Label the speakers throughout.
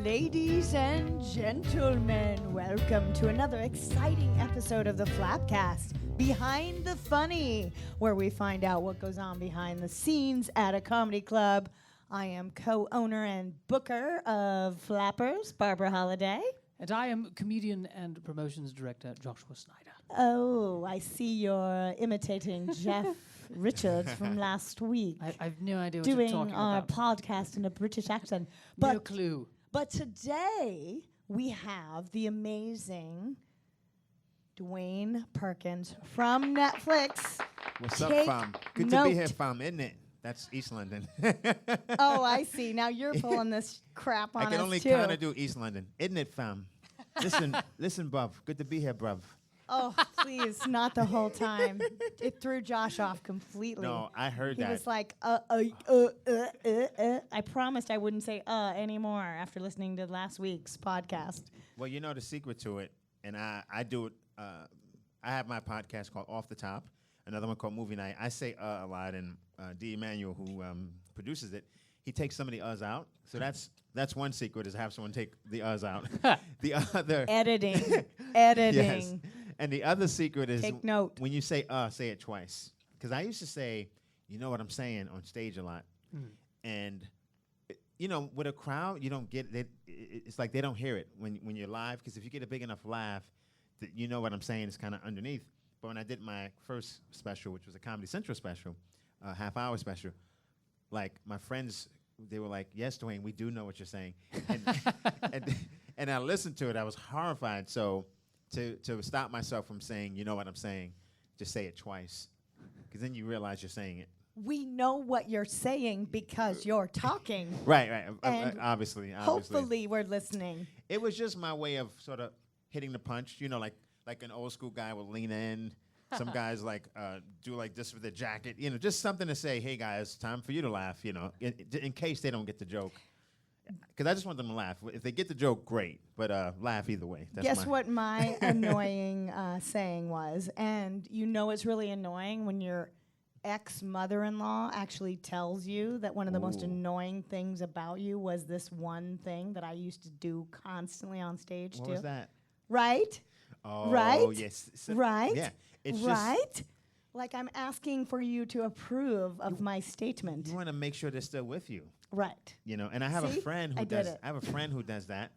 Speaker 1: Ladies and gentlemen, welcome to another exciting episode of the Flappcast, Behind the Funny, where we find out what goes on behind the scenes at a comedy club. I am co-owner and booker of Flappers, Barbara Holliday.
Speaker 2: And I am comedian and promotions director Joshua Snyder.
Speaker 1: Oh, I see you're imitating Jeff Richards from last week.
Speaker 2: I've no idea what you're talking
Speaker 1: doing our
Speaker 2: about.
Speaker 1: podcast in a British accent.
Speaker 2: No clue.
Speaker 1: But today we have the amazing Dwayne Perkins from Netflix.
Speaker 3: What's up,
Speaker 1: Take
Speaker 3: fam? Good
Speaker 1: note.
Speaker 3: to be here, fam, isn't it? That's East London.
Speaker 1: Oh, I see. Now you're pulling this crap on
Speaker 3: I
Speaker 1: us,
Speaker 3: can only
Speaker 1: too.
Speaker 3: kind of do East London, isn't it, fam? Listen, bruv. Good to be here, bruv.
Speaker 1: Oh, please, not the whole time. It threw Josh off completely.
Speaker 3: No, I heard
Speaker 1: He
Speaker 3: that.
Speaker 1: was like, I promised I wouldn't say anymore after listening to last week's podcast.
Speaker 3: Well, you know the secret to it, and I do it. I have my podcast called Off the Top, another one called Movie Night. I say a lot, and D. Emanuel, who produces it, he takes some of the out. So that's one secret, is have someone take the out. The other
Speaker 1: Editing.
Speaker 3: Yes. And the other secret is
Speaker 1: Take note.
Speaker 3: when you say it twice. Because I used to say, you know what I'm saying, on stage a lot. And, with a crowd, you don't get it. It's like they don't hear it when you're live. Because if you get a big enough laugh, that you know what I'm saying is kind of underneath. But when I did my first special, which was a Comedy Central special, half-hour special, like my friends, they were like, yes, Dwayne, we do know what you're saying. And I listened to it. I was horrified. So to stop myself from saying, you know what I'm saying, just say it twice. Because then you realize you're saying it.
Speaker 1: We know what you're saying because you're talking.
Speaker 3: Right.
Speaker 1: And
Speaker 3: Obviously.
Speaker 1: Hopefully we're listening.
Speaker 3: It was just my way of sort of hitting the punch, like an old school guy will lean in. Some guys do like this with their jacket, just something to say, hey guys, time for you to laugh, in case they don't get the joke. Because I just want them to laugh. If they get the joke, great, but laugh either way.
Speaker 1: Guess what my annoying saying was? And it's really annoying when your ex-mother-in-law actually tells you that one of the most annoying things about you was this one thing that I used to do constantly on stage too.
Speaker 3: What was that?
Speaker 1: Right?
Speaker 3: Oh,
Speaker 1: Right?
Speaker 3: yes.
Speaker 1: Right?
Speaker 3: Yeah. It's
Speaker 1: right? Like I'm asking for you to approve of my statement.
Speaker 3: You want to make sure they're still with you.
Speaker 1: Right.
Speaker 3: And I have
Speaker 1: See?
Speaker 3: a friend who
Speaker 1: I did
Speaker 3: does.
Speaker 1: it.
Speaker 3: I have a friend who does that.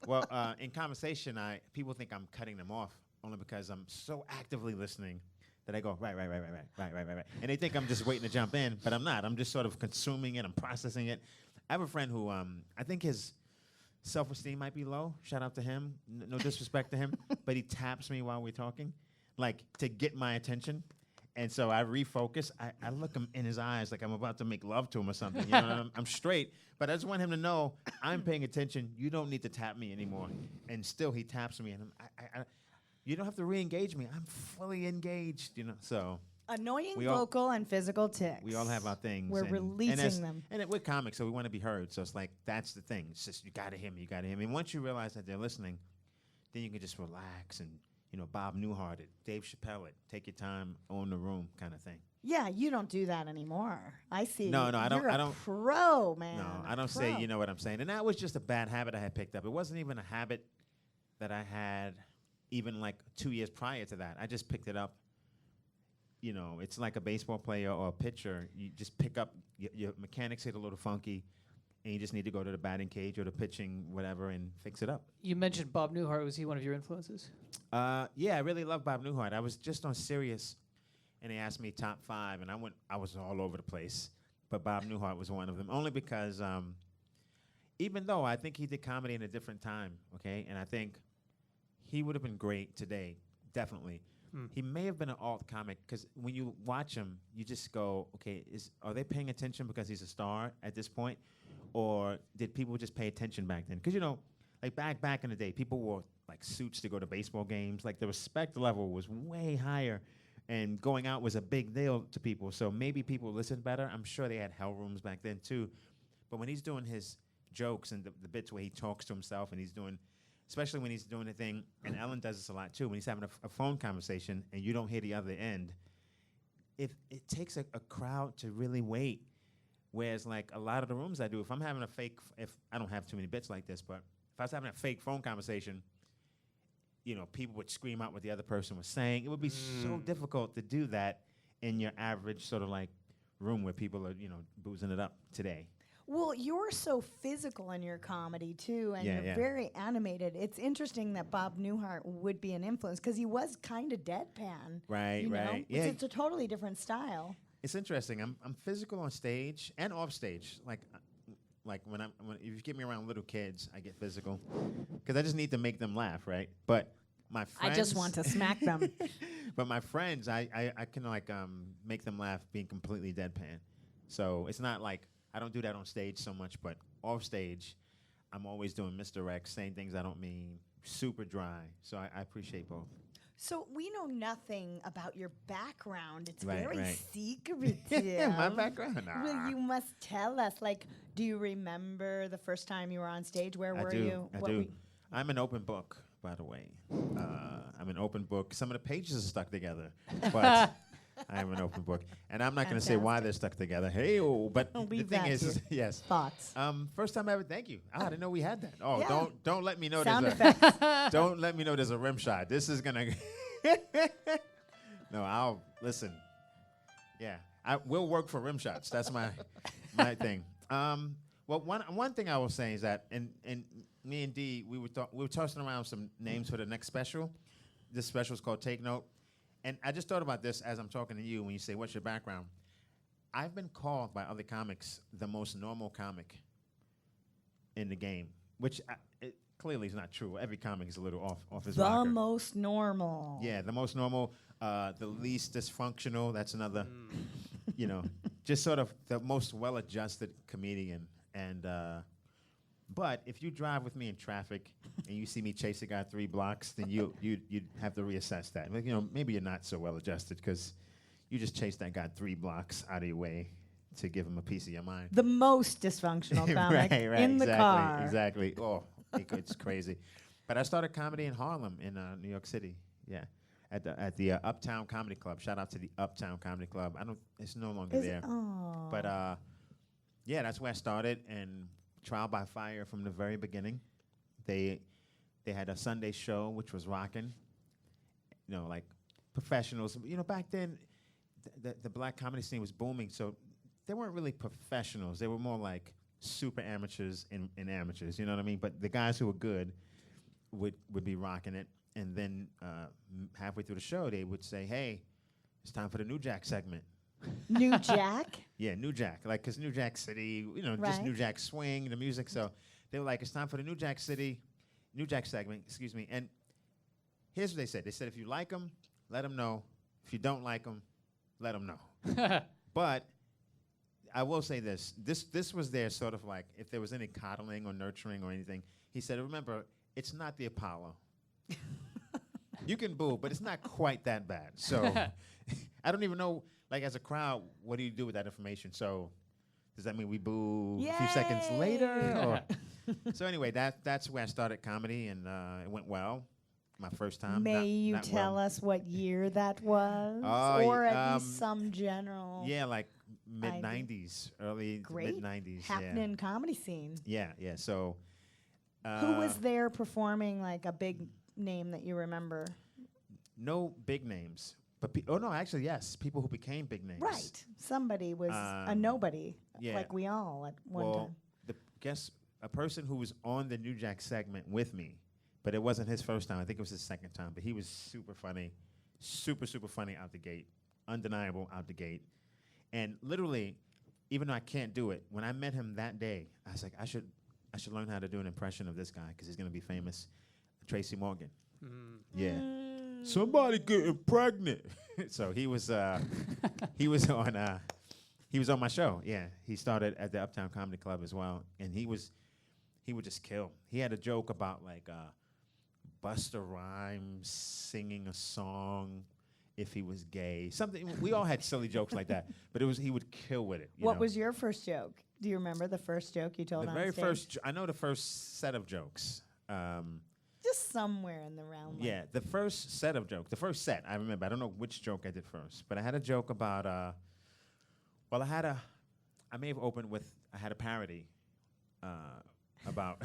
Speaker 3: Well, in conversation, people think I'm cutting them off only because I'm so actively listening that I go right, and they think I'm just waiting to jump in, but I'm not. I'm just sort of consuming it. I'm processing it. I have a friend who I think his self-esteem might be low. Shout out to him. No disrespect to him, but he taps me while we're talking, like to get my attention. And so I refocus. I look him in his eyes like I'm about to make love to him or something. I'm straight, but I just want him to know I'm paying attention. You don't need to tap me anymore. And still he taps me, and you don't have to re-engage me. I'm fully engaged, So
Speaker 1: Annoying vocal and physical tics.
Speaker 3: we all have our things.
Speaker 1: We're releasing them.
Speaker 3: And we're comics, so we want to be heard. So it's like, that's the thing. It's just, you got to hear me. And once you realize that they're listening, then you can just relax and, Bob Newhart it, Dave Chappelle it, take your time, own the room kind of thing.
Speaker 1: Yeah, you don't do that anymore. I see.
Speaker 3: No, I don't.
Speaker 1: You're a pro, man.
Speaker 3: No, I don't say, you know what I'm saying. And that was just a bad habit I had picked up. It wasn't even a habit that I had even like 2 years prior to that. I just picked it up. It's like a baseball player or a pitcher. You just pick up, your mechanics hit a little funky, and you just need to go to the batting cage or the pitching, whatever, and fix it up.
Speaker 2: You mentioned Bob Newhart. Was he one of your influences?
Speaker 3: Yeah, I really love Bob Newhart. I was just on Sirius, and they asked me top 5, and I was all over the place. But Bob Newhart was one of them, only because even though I think he did comedy in a different time, okay, and I think he would have been great today, definitely. He may have been an alt comic, because when you watch him, you just go, okay, are they paying attention because he's a star at this point? Or did people just pay attention back then? Because, like back in the day, people wore like suits to go to baseball games. Like the respect level was way higher, and going out was a big deal to people. So maybe people listened better. I'm sure they had hell rooms back then too. But when he's doing his jokes and the bits where he talks to himself, and he's doing, especially when he's doing a thing, and Ellen does this a lot too, when he's having a phone conversation and you don't hear the other end, if it takes a crowd to really wait Whereas like a lot of the rooms I do, if I'm having if I don't have too many bits like this, but if I was having a fake phone conversation, people would scream out what the other person was saying. It would be so difficult to do that in your average sort of like room where people are, boozing it up today.
Speaker 1: Well, you're so physical in your comedy, too, and you're very animated. It's interesting that Bob Newhart would be an influence because he was kind of deadpan.
Speaker 3: Right, right.
Speaker 1: Yeah. It's a totally different style.
Speaker 3: It's interesting. I'm physical on stage and off stage. Like when if you get me around little kids, I get physical because I just need to make them laugh, right? But my friends,
Speaker 1: I just want to smack them.
Speaker 3: But my friends, I can like make them laugh being completely deadpan. So it's not like I don't do that on stage so much, but off stage, I'm always doing misdirects, saying things I don't mean, super dry. So I appreciate both.
Speaker 1: So we know nothing about your background. It's
Speaker 3: Right,
Speaker 1: very
Speaker 3: right.
Speaker 1: secretive.
Speaker 3: My background? Nah.
Speaker 1: Well, you must tell us. Like, do you remember the first time you were on stage? Where were you?
Speaker 3: I do. I'm an open book, by the way. I'm an open book. Some of the pages are stuck together, but I'm an open book. And I'm not going to say why they're stuck together. But the thing is, yes.
Speaker 1: Thoughts.
Speaker 3: First time ever, thank you. I didn't know we had that. Oh,
Speaker 1: Yeah.
Speaker 3: don't let me know
Speaker 1: Sound
Speaker 3: there's
Speaker 1: effects.
Speaker 3: don't let me know there's a rim shot. This is going to No, I'll listen. Yeah. We'll work for rim shots. That's my thing. Well, one thing I was saying is that and me and Dee, we were tossing around some names for the next special. This special is called Take Note. And I just thought about this as I'm talking to you when you say, what's your background? I've been called by other comics the most normal comic in the game, which it clearly is not true. Every comic is a little off his rocker.
Speaker 1: The most normal.
Speaker 3: Yeah, the most normal, the least dysfunctional. That's another, just sort of the most well-adjusted comedian. And but if you drive with me in traffic and you see me chase a guy 3 blocks, then you'd have to reassess that. Like, maybe you're not so well-adjusted because you just chased that guy 3 blocks out of your way to give him a piece of your mind.
Speaker 1: The most dysfunctional comic
Speaker 3: right,
Speaker 1: in the car.
Speaker 3: Exactly. Oh, it's crazy. But I started comedy in Harlem, in New York City. Yeah, at the Uptown Comedy Club. Shout out to the Uptown Comedy Club. It's no longer there. But yeah, that's where I started, and trial by fire from the very beginning. They had a Sunday show which was rocking. Like professionals. Back then, the black comedy scene was booming, so they weren't really professionals. They were more like super amateurs and amateurs. You know what I mean? But the guys who were good would be rocking it, and then halfway through the show, they would say, "Hey, it's time for the New Jack segment."
Speaker 1: New Jack?
Speaker 3: Yeah, New Jack. Like, because New Jack City, just
Speaker 1: Right.
Speaker 3: New Jack swing, the music. So they were like, it's time for the New Jack segment, excuse me. And here's what they said. They said, if you like them, let them know. If you don't like them, let them know. But I will say this. This was their sort of like, if there was any coddling or nurturing or anything, he said, remember, it's not the Apollo. You can boo, but it's not quite that bad. So I don't even know. Like, as a crowd, what do you do with that information? So does that mean we boo a few seconds later? So anyway, that's where I started comedy, and it went well. My first time.
Speaker 1: May you tell us what year that was? Or at least some general.
Speaker 3: Yeah, like mid-'90s, early mid-'90s.
Speaker 1: Happening comedy scene.
Speaker 3: Yeah. So.
Speaker 1: Who was there performing, like a big name that you remember?
Speaker 3: No big names. But actually, yes. People who became big names.
Speaker 1: Right. Somebody was a nobody, like we all at one time.
Speaker 3: A person who was on the New Jack segment with me, but it wasn't his first time. I think it was his second time. But he was super funny, super funny out the gate, undeniable out the gate. And literally, even though I can't do it, when I met him that day, I was like, I should learn how to do an impression of this guy because he's going to be famous. Tracy Morgan. Yeah. Somebody getting pregnant. So he was on my show. Yeah, he started at the Uptown Comedy Club as well, and he would just kill. He had a joke about like Busta Rhymes singing a song if he was gay. Something we all had silly jokes like that, but he would kill with it.
Speaker 1: What was your first joke? Do you remember the first joke you told on stage?
Speaker 3: The very first. I know the first set of jokes.
Speaker 1: Just somewhere in the realm.
Speaker 3: Yeah, the first set of jokes. The first set, I remember. I don't know which joke I did first, but I had a joke about. I had I may have opened with, I had a parody about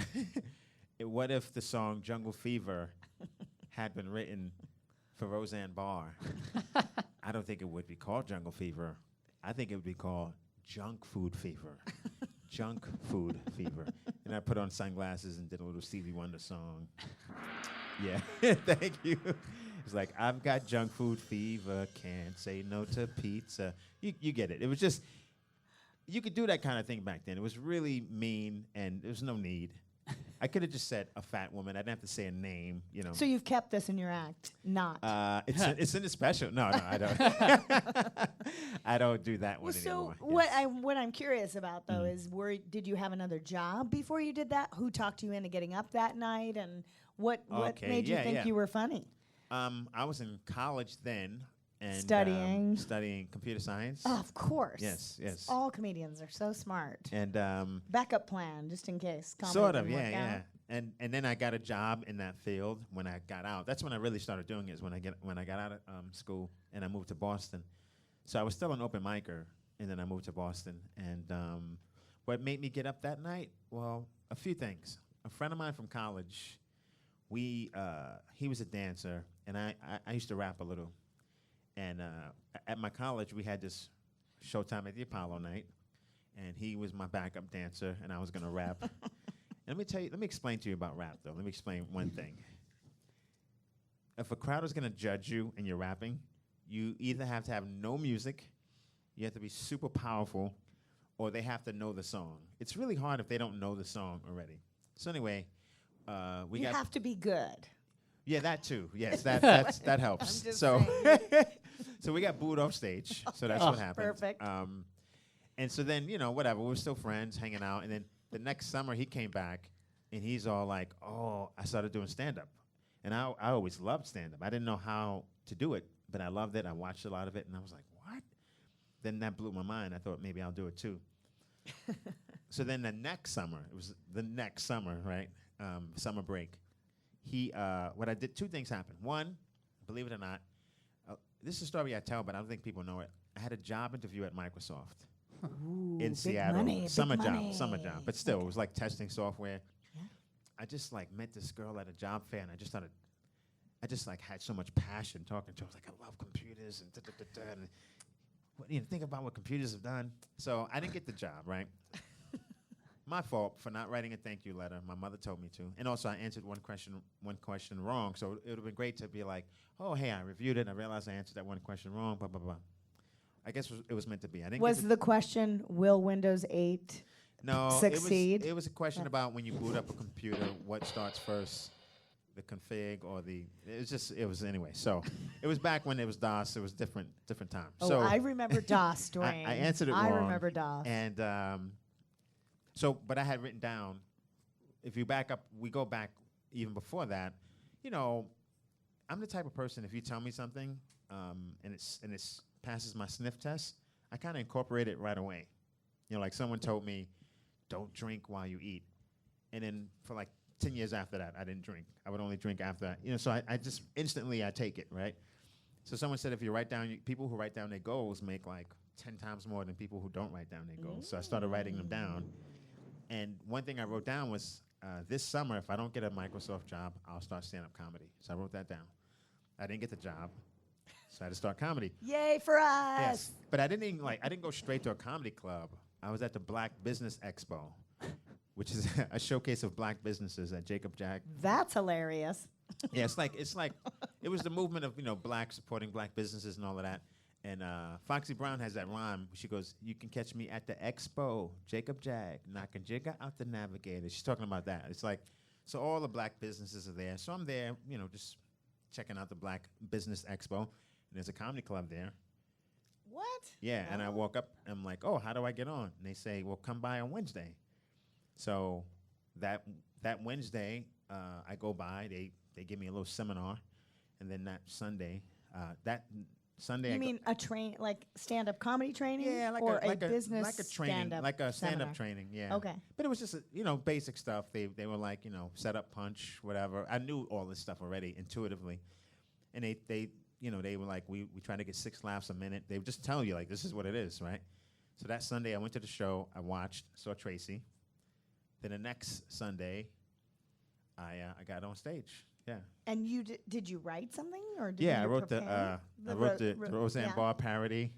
Speaker 3: what if the song Jungle Fever had been written for Roseanne Barr. I don't think it would be called Jungle Fever. I think it would be called Junk Food Fever. Junk Food Fever. And I put on sunglasses and did a little Stevie Wonder song. Yeah, thank you. It's like, I've got junk food fever, can't say no to pizza. You get it. It was just, you could do that kind of thing back then. It was really mean, and there was no need. I could have just said a fat woman. I didn't have to say a name, you know.
Speaker 1: So you've kept this in your act? Not.
Speaker 3: It's in the special. No, I don't. I don't do that one anymore.
Speaker 1: So what I'm curious about though is, did you have another job before you did that? Who talked you into getting up that night, and what made you think you were funny?
Speaker 3: I was in college then. And
Speaker 1: studying
Speaker 3: computer science.
Speaker 1: Oh, of course.
Speaker 3: Yes.
Speaker 1: All comedians are so smart.
Speaker 3: And
Speaker 1: backup plan, just in case.
Speaker 3: Sort of, yeah. And then I got a job in that field when I got out. That's when I really started doing it. Is when I got out of school and I moved to Boston. So I was still an open micer, and then I moved to Boston. And what made me get up that night? Well, a few things. A friend of mine from college, he was a dancer, and I used to rap a little. And at my college, we had this Showtime at the Apollo night, and he was my backup dancer, and I was gonna rap. And let me explain to you about rap, though. Let me explain one thing. If a crowd is gonna judge you and you're rapping, you either have to have no music, you have to be super powerful, or they have to know the song. It's really hard if they don't know the song already. So anyway,
Speaker 1: you have to be good.
Speaker 3: Yeah, that too. Yes, that helps.
Speaker 1: I'm just
Speaker 3: so,
Speaker 1: saying.
Speaker 3: So we got booed off stage. So that's what happened.
Speaker 1: Perfect.
Speaker 3: And so then, whatever, we were still friends, hanging out. And then the next summer he came back, and he's all like, "Oh, I started doing stand-up." And I always loved stand-up. I didn't know how to do it, but I loved it. I watched a lot of it, and I was like, "What?" Then that blew my mind. I thought maybe I'll do it too. So then it was the next summer, right? Summer break. What I did, two things happened. One, believe it or not, this is a story I tell, but I don't think people know it. I had a job interview at Microsoft in Seattle. Summer job. But still, it was like testing software.
Speaker 1: Yeah.
Speaker 3: I just met this girl at a job fair, and I just had so much passion talking to her. I was like, I love computers and think about what computers have done. So I didn't get the job, right? My fault for not writing a thank you letter. My mother told me to. And also I answered one question wrong. So it would have been great to be like, oh, hey, I reviewed it, and I realized I answered that one question wrong, blah, blah, blah. I guess it was meant to be. I didn't
Speaker 1: Was the question, will Windows 8 succeed?
Speaker 3: It was a question about when you boot up a computer, what starts first, the config or anyway. So it was back when it was DOS. It was different time.
Speaker 1: Oh,
Speaker 3: so
Speaker 1: I remember DOS, Dwayne.
Speaker 3: I answered it wrong.
Speaker 1: I remember DOS.
Speaker 3: And but I had written down, if you back up, we go back even before that, I'm the type of person, if you tell me something and it passes my sniff test, I kind of incorporate it right away. Like someone told me, don't drink while you eat. And then for like 10 years after that, I didn't drink. I would only drink after that. So I just instantly I take it, right? So someone said if you write down, people who write down their goals make like 10 times more than people who don't write down their goals. So I started writing them down. And one thing I wrote down was, this summer, if I don't get a Microsoft job, I'll start stand-up comedy. So I wrote that down. I didn't get the job, so I had to start comedy.
Speaker 1: Yay for us!
Speaker 3: Yes, but I didn't go straight to a comedy club. I was at the Black Business Expo, which is a showcase of black businesses at Jacob Jack.
Speaker 1: That's hilarious.
Speaker 3: Yeah, it's like it was the movement of black supporting black businesses and all of that. And Foxy Brown has that rhyme. She goes, "You can catch me at the expo, Jacob Jack, knocking Jigga out the navigator." She's talking about that. It's like, so all the black businesses are there. So I'm there, just checking out the Black Business Expo. And there's a comedy club there.
Speaker 1: What?
Speaker 3: Yeah, and I walk up, and I'm like, oh, how do I get on? And they say, well, come by on Wednesday. So that Wednesday, I go by. They give me a little seminar. And then that Sunday,
Speaker 1: You mean a stand-up comedy training?
Speaker 3: Yeah,
Speaker 1: or a business
Speaker 3: training,
Speaker 1: stand-up
Speaker 3: stand-up
Speaker 1: seminar?
Speaker 3: training. Yeah.
Speaker 1: Okay.
Speaker 3: But it was just basic stuff. They were like set up, punch, whatever. I knew all this stuff already intuitively, and they were like we try to get 6 laughs a minute. They would just tell you like this is what it is, right? So that Sunday, I went to the show. I watched, saw Tracy. Then the next Sunday, I got on stage. Yeah.
Speaker 1: And you did you write something or did
Speaker 3: Yeah,
Speaker 1: you
Speaker 3: I wrote
Speaker 1: prepare?
Speaker 3: I wrote the
Speaker 1: ro-
Speaker 3: Roseanne
Speaker 1: yeah.
Speaker 3: Barr parody.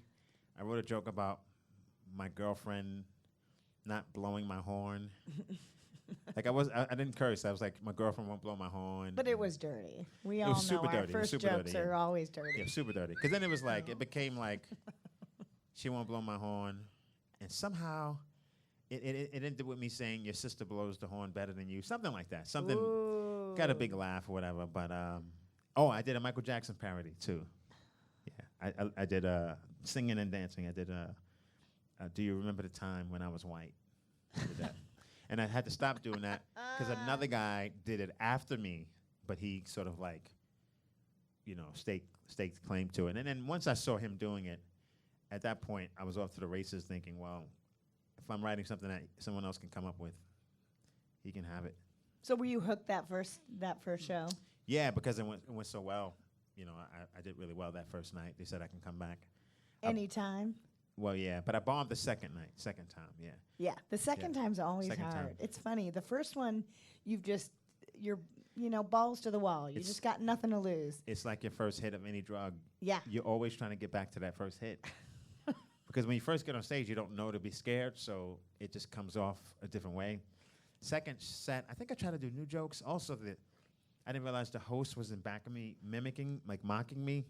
Speaker 3: I wrote a joke about my girlfriend not blowing my horn. Like I didn't curse. I was like, my girlfriend won't blow my horn.
Speaker 1: But it was dirty. We
Speaker 3: It
Speaker 1: all
Speaker 3: was
Speaker 1: know
Speaker 3: super
Speaker 1: our
Speaker 3: dirty. It was
Speaker 1: first
Speaker 3: super
Speaker 1: jokes
Speaker 3: dirty,
Speaker 1: are
Speaker 3: yeah.
Speaker 1: always dirty.
Speaker 3: Yeah, super dirty. Because then it was like, it became like, she won't blow my horn. And somehow, it ended with me saying, your sister blows the horn better than you. Something like that. Something,
Speaker 1: Ooh.
Speaker 3: got a big laugh or whatever. But, I did a Michael Jackson parody, too. Yeah, I did singing and dancing. I did Do You Remember the Time When I Was White? I did that. And I had to stop doing that because another guy did it after me, but he sort of like, staked claim to it. And then once I saw him doing it, at that point, I was off to the races thinking, well, if I'm writing something that someone else can come up with, he can have it.
Speaker 1: So were you hooked that first show?
Speaker 3: Yeah, because it went so well. I did really well that first night. They said I can come back.
Speaker 1: Anytime?
Speaker 3: Well, yeah, but I bombed the second time, yeah.
Speaker 1: Yeah, the second time's always
Speaker 3: Second
Speaker 1: hard.
Speaker 3: time.
Speaker 1: It's funny. The first one, you're balls to the wall. You
Speaker 3: It's-
Speaker 1: just got nothing to lose.
Speaker 3: It's like your first hit of any drug.
Speaker 1: Yeah.
Speaker 3: You're always trying to get back to that first hit. Because when you first get on stage, you don't know to be scared, so it just comes off a different way. Second set, I think I tried to do new jokes. Also, I didn't realize the host was in back of me mimicking, like mocking me.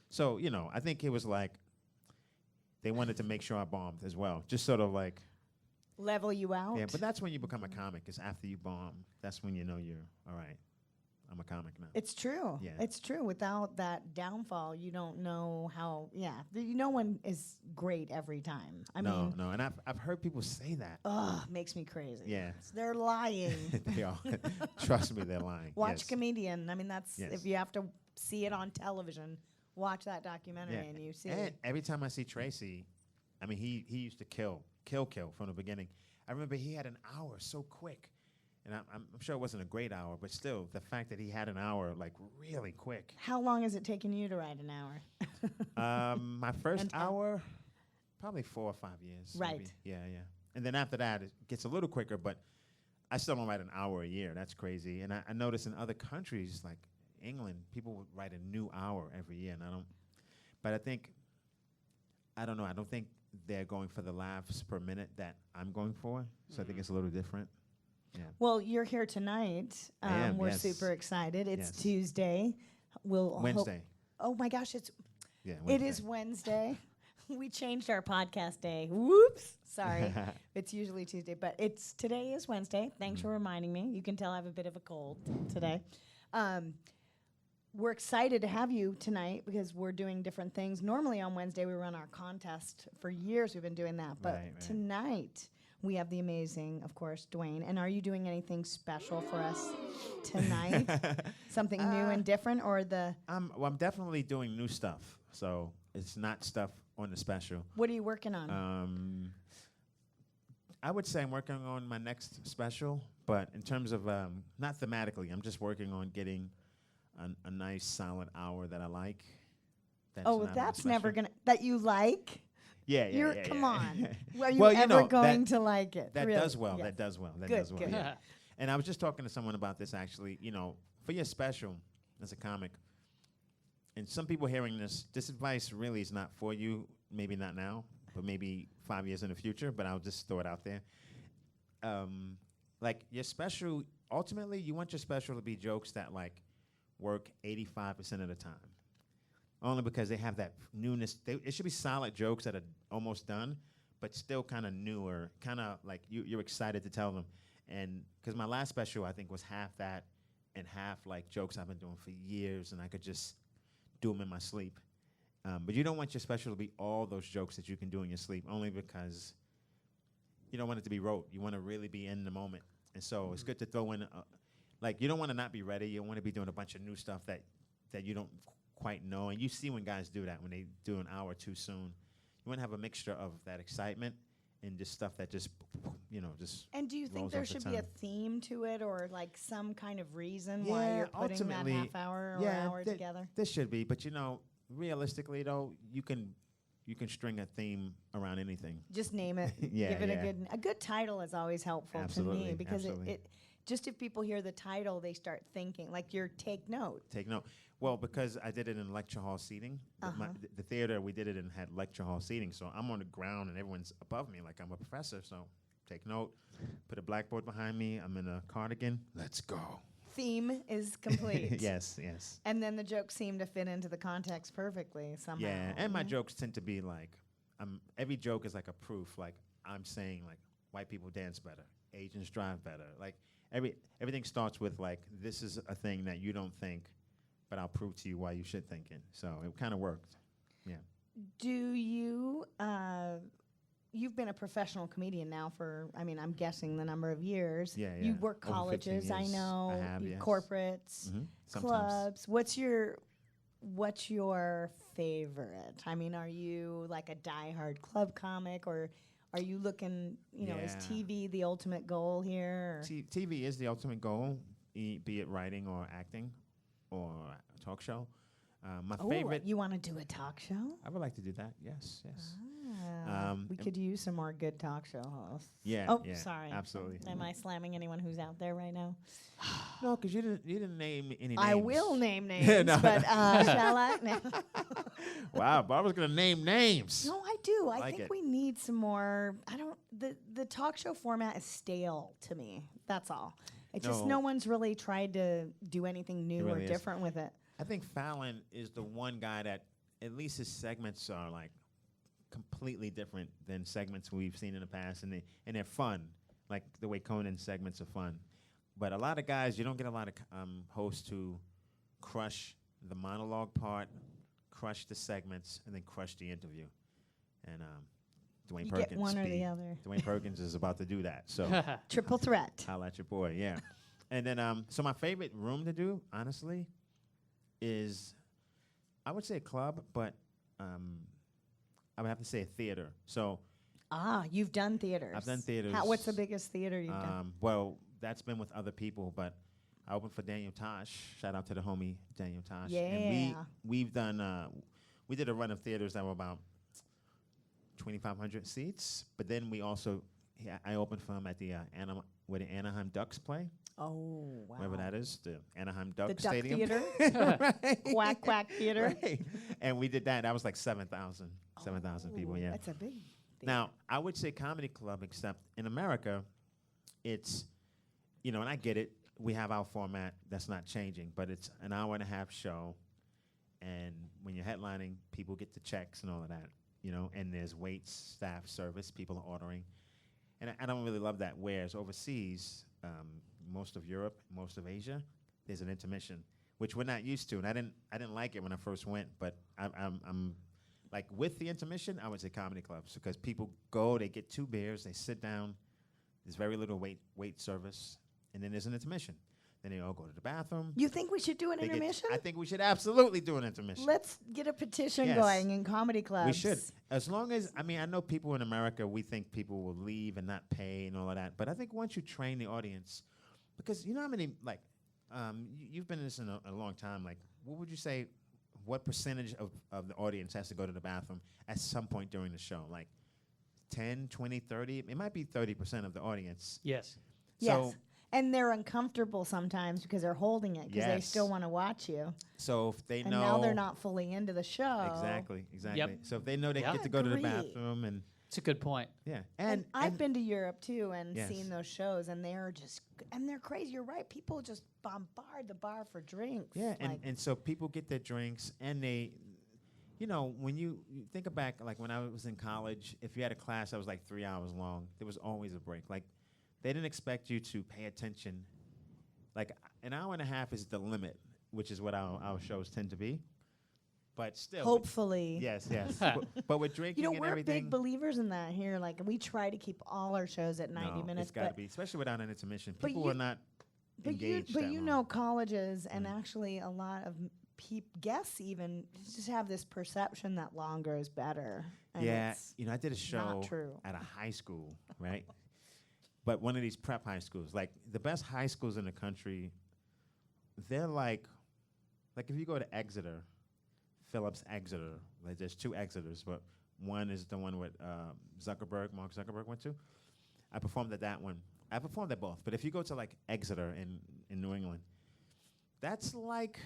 Speaker 3: So, I think it was like they wanted to make sure I bombed as well. Just sort of like,
Speaker 1: Level you out.
Speaker 3: yeah, but that's when you become a comic, is after you bomb. That's when you know you're, all right, I'm a comic now.
Speaker 1: It's true.
Speaker 3: Yeah.
Speaker 1: It's true. Without that downfall, you don't know how. Yeah, no one is great every time. I mean,
Speaker 3: No, and I've heard people say that.
Speaker 1: makes me crazy.
Speaker 3: Yeah.
Speaker 1: They're lying.
Speaker 3: They are. Trust me, they're lying.
Speaker 1: Watch
Speaker 3: Yes.
Speaker 1: Comedian. I mean, that's
Speaker 3: Yes.
Speaker 1: if you have to see it on television, watch that documentary
Speaker 3: Yeah.
Speaker 1: and you see.
Speaker 3: And every time I see Tracy, I mean, he used to kill from the beginning. I remember he had an hour so quick. And I'm sure it wasn't a great hour, but still, the fact that he had an hour, like, really quick.
Speaker 1: How long has it taken you to write an hour?
Speaker 3: My first
Speaker 1: And-
Speaker 3: hour, probably 4 or 5 years.
Speaker 1: Right.
Speaker 3: Maybe. Yeah. And then after that, it gets a little quicker, but I still don't write an hour a year. That's crazy. And I notice in other countries, like England, people would write a new hour every year, and I don't. But I don't know. I don't think they're going for the laughs per minute that I'm going for. So I think it's a little different. Yeah.
Speaker 1: Well, you're here tonight.
Speaker 3: I am,
Speaker 1: We're
Speaker 3: yes.
Speaker 1: super excited. It's
Speaker 3: Yes.
Speaker 1: Tuesday. We'll hope-
Speaker 3: Wednesday.
Speaker 1: Oh my gosh, it
Speaker 3: Wednesday.
Speaker 1: is Wednesday. We changed our podcast day. Whoops. Sorry. It's usually Tuesday, but today is Wednesday. Thanks for reminding me. You can tell I have a bit of a cold today. We're excited to have you tonight because we're doing different things. Normally on Wednesday we run our contest. For years we've been doing that, but
Speaker 3: Right.
Speaker 1: tonight we have the amazing, of course, Dwayne. And are you doing anything special for us tonight? Something new and different, or
Speaker 3: I'm definitely doing new stuff. So it's not stuff on the special.
Speaker 1: what are you working on?
Speaker 3: I would say I'm working on my next special, but in terms of not thematically, I'm just working on getting a nice solid hour that I like.
Speaker 1: Oh,
Speaker 3: not
Speaker 1: that's
Speaker 3: my
Speaker 1: never
Speaker 3: special.
Speaker 1: gonna that you like.
Speaker 3: Yeah.
Speaker 1: Come on. Are you
Speaker 3: Well,
Speaker 1: ever
Speaker 3: that-
Speaker 1: going to like it?
Speaker 3: That
Speaker 1: Really?
Speaker 3: does well.
Speaker 1: Yes.
Speaker 3: That does well. That
Speaker 1: Good,
Speaker 3: does well.
Speaker 1: good.
Speaker 3: Yeah. And I was just talking to someone about this actually. For your special as a comic, and some people hearing this advice really is not for you. Maybe not now, but maybe 5 years in the future. But I'll just throw it out there. Like your special, ultimately, you want your special to be jokes that like work 85% of the time. Only because they have that newness. It should be solid jokes that are almost done, but still kind of newer, kind of like you're excited to tell them. And because my last special, I think, was half that and half like jokes I've been doing for years, and I could just do them in my sleep. But you don't want your special to be all those jokes that you can do in your sleep, only because you don't want it to be rote. You want to really be in the moment. And so it's good to throw in, like, you don't want to not be ready. You don't want to be doing a bunch of new stuff that you don't quite know. And you see when guys do that, when they do an hour too soon. You want to have a mixture of that excitement and just stuff that just, just
Speaker 1: And do you think
Speaker 3: rolls
Speaker 1: there
Speaker 3: off the
Speaker 1: should be a
Speaker 3: tongue.
Speaker 1: theme to it, or like some kind of reason why
Speaker 3: Yeah,
Speaker 1: you're putting that
Speaker 3: ultimately,
Speaker 1: half hour or hour together?
Speaker 3: There should be, but realistically though, you can you can string a theme around anything.
Speaker 1: Just name it.
Speaker 3: Yeah,
Speaker 1: Give it
Speaker 3: yeah.
Speaker 1: a good title is always helpful to
Speaker 3: Absolutely,
Speaker 1: me because
Speaker 3: absolutely.
Speaker 1: it just if people hear the title, they start thinking like your take note.
Speaker 3: Take note. Well, because I did it in lecture hall seating, the theater we did it in had lecture hall seating, so I'm on the ground and everyone's above me like I'm a professor. So take note. Put a blackboard behind me. I'm in a cardigan. Let's go.
Speaker 1: Theme is complete.
Speaker 3: Yes, yes.
Speaker 1: And then the jokes seem to fit into the context perfectly somehow.
Speaker 3: Yeah, and my jokes tend to be like, every joke is like a proof. Like I'm saying, like white people dance better, Asians drive better. Like everything starts with like this is a thing that you don't think, but I'll prove to you why you should think it. So it kind of worked. Yeah.
Speaker 1: Do you? You've been a professional comedian now for, I mean, I'm guessing the number of years.
Speaker 3: Yeah,
Speaker 1: You
Speaker 3: yeah.
Speaker 1: work
Speaker 3: Over 15
Speaker 1: colleges, I
Speaker 3: years.
Speaker 1: know.
Speaker 3: I have,
Speaker 1: you
Speaker 3: yes.
Speaker 1: corporates,
Speaker 3: Sometimes.
Speaker 1: clubs. What's your favorite? I mean, are you like a diehard club comic, or are you looking? You know, is
Speaker 3: Yeah.
Speaker 1: TV the ultimate goal here? Or?
Speaker 3: TV is the ultimate goal, be it writing or acting or a talk show. My favorite.
Speaker 1: You want to do a talk show?
Speaker 3: I would like to do that. Yes, yes.
Speaker 1: We could use some more good talk show hosts.
Speaker 3: Yeah.
Speaker 1: Oh,
Speaker 3: yeah,
Speaker 1: sorry.
Speaker 3: Absolutely.
Speaker 1: Am I slamming anyone who's out there right now?
Speaker 3: No, because you didn't name any names.
Speaker 1: I will name names,
Speaker 3: No.
Speaker 1: but shall I? No.
Speaker 3: Wow, Barbara's gonna name names.
Speaker 1: No, I do. I
Speaker 3: Like
Speaker 1: think
Speaker 3: it.
Speaker 1: we need some more. I don't. The talk show format is stale to me. That's all. It's just
Speaker 3: No.
Speaker 1: no one's really tried to do anything new
Speaker 3: really
Speaker 1: or
Speaker 3: is.
Speaker 1: different with it.
Speaker 3: I think Fallon is the one guy that at least his segments are like completely different than segments we've seen in the past, and they're fun, like the way Conan segments are fun. But a lot of guys, you don't get a lot of hosts who crush the monologue part, crush the segments, and then crush the interview. And Dwayne
Speaker 1: You
Speaker 3: Perkins,
Speaker 1: get one or the other.
Speaker 3: Dwayne Perkins is about to do that. So
Speaker 1: Triple threat.
Speaker 3: holla at your boy, yeah. And then, so my favorite room to do, honestly, is I would say a club, but I would have to say a theater. So
Speaker 1: You've done theaters.
Speaker 3: I've done theaters.
Speaker 1: What's the biggest theater you've done?
Speaker 3: well, that's been with other people, but I opened for Daniel Tosh. Shout out to the homie Daniel Tosh. And
Speaker 1: Yeah.
Speaker 3: we've done we did a run of theaters that were about 2,500 seats, but then we also I opened for him at the where the Anaheim Ducks play.
Speaker 1: Oh, wow.
Speaker 3: Wherever that is, the Anaheim
Speaker 1: The
Speaker 3: Ducks
Speaker 1: Duck
Speaker 3: Stadium.
Speaker 1: Theater?
Speaker 3: Right.
Speaker 1: Quack, quack theater.
Speaker 3: Right. And we did that. That was like 7,000 people,
Speaker 1: Oh,
Speaker 3: yeah.
Speaker 1: That's a big theater.
Speaker 3: Now, I would say comedy club, except in America, it's, and I get it. We have our format that's not changing, but it's an hour-and-a-half show. And when you're headlining, people get the checks and all of that, and there's waits, staff, service, people are ordering. And I don't really love that. Whereas overseas, most of Europe, most of Asia, there's an intermission, which we're not used to. And I didn't like it when I first went, but I'm like with the intermission, I would say comedy clubs because people go, they get 2 beers, they sit down. There's very little wait service, and then there's an intermission. Then they all go to the bathroom.
Speaker 1: You think we should do an intermission?
Speaker 3: I think we should absolutely do an intermission.
Speaker 1: Let's get a petition
Speaker 3: Yes.
Speaker 1: going in comedy clubs.
Speaker 3: We should. As long as, I know people in America, we think people will leave and not pay and all of that. But I think once you train the audience, because you know how many, like, you've been in this in a long time, like, what would you say, what percentage of the audience has to go to the bathroom at some point during the show? Like 10, 20, 30? It might be 30% of the audience.
Speaker 2: Yes.
Speaker 1: Yes.
Speaker 3: So,
Speaker 1: And they're uncomfortable sometimes because they're holding it because they
Speaker 3: Yes.
Speaker 1: still want to watch you.
Speaker 3: so if they
Speaker 1: And
Speaker 3: know.
Speaker 1: now they're not fully into the show.
Speaker 3: Exactly.
Speaker 2: Yep.
Speaker 3: So if they know they
Speaker 2: Yeah.
Speaker 3: get to go to the
Speaker 1: Agree.
Speaker 3: bathroom and,
Speaker 2: It's a good point.
Speaker 3: yeah.
Speaker 1: And I've been to Europe too and
Speaker 3: Yes.
Speaker 1: seen those shows, and they're they're crazy. You're right. People just bombard the bar for drinks.
Speaker 3: Yeah,
Speaker 1: Like,
Speaker 3: and so people get their drinks, and they, when you think back, like when I was in college, if you had a class that was like 3 hours long, there was always a break. Like, they didn't expect you to pay attention. Like, an hour and a half is the limit, which is what our shows tend to be. But still.
Speaker 1: hopefully.
Speaker 3: Yes. but with drinking and
Speaker 1: we're
Speaker 3: everything.
Speaker 1: big believers in that here. Like, we try to keep all our shows at 90 minutes.
Speaker 3: It's got to be, especially without an intermission.
Speaker 1: but
Speaker 3: People
Speaker 1: you-
Speaker 3: are not
Speaker 1: But
Speaker 3: engaged
Speaker 1: you
Speaker 3: that
Speaker 1: know
Speaker 3: long.
Speaker 1: colleges and actually a lot of guests even just have this perception that longer is better. And
Speaker 3: Yeah,
Speaker 1: it's
Speaker 3: I did a show
Speaker 1: true.
Speaker 3: at a high school, right? But one of these prep high schools, like the best high schools in the country, they're like if you go to Exeter, Phillips Exeter, like there's 2 Exeters, but one is the one with Mark Zuckerberg went to. I performed at that one. I performed at both. But if you go to like Exeter in New England, that's like,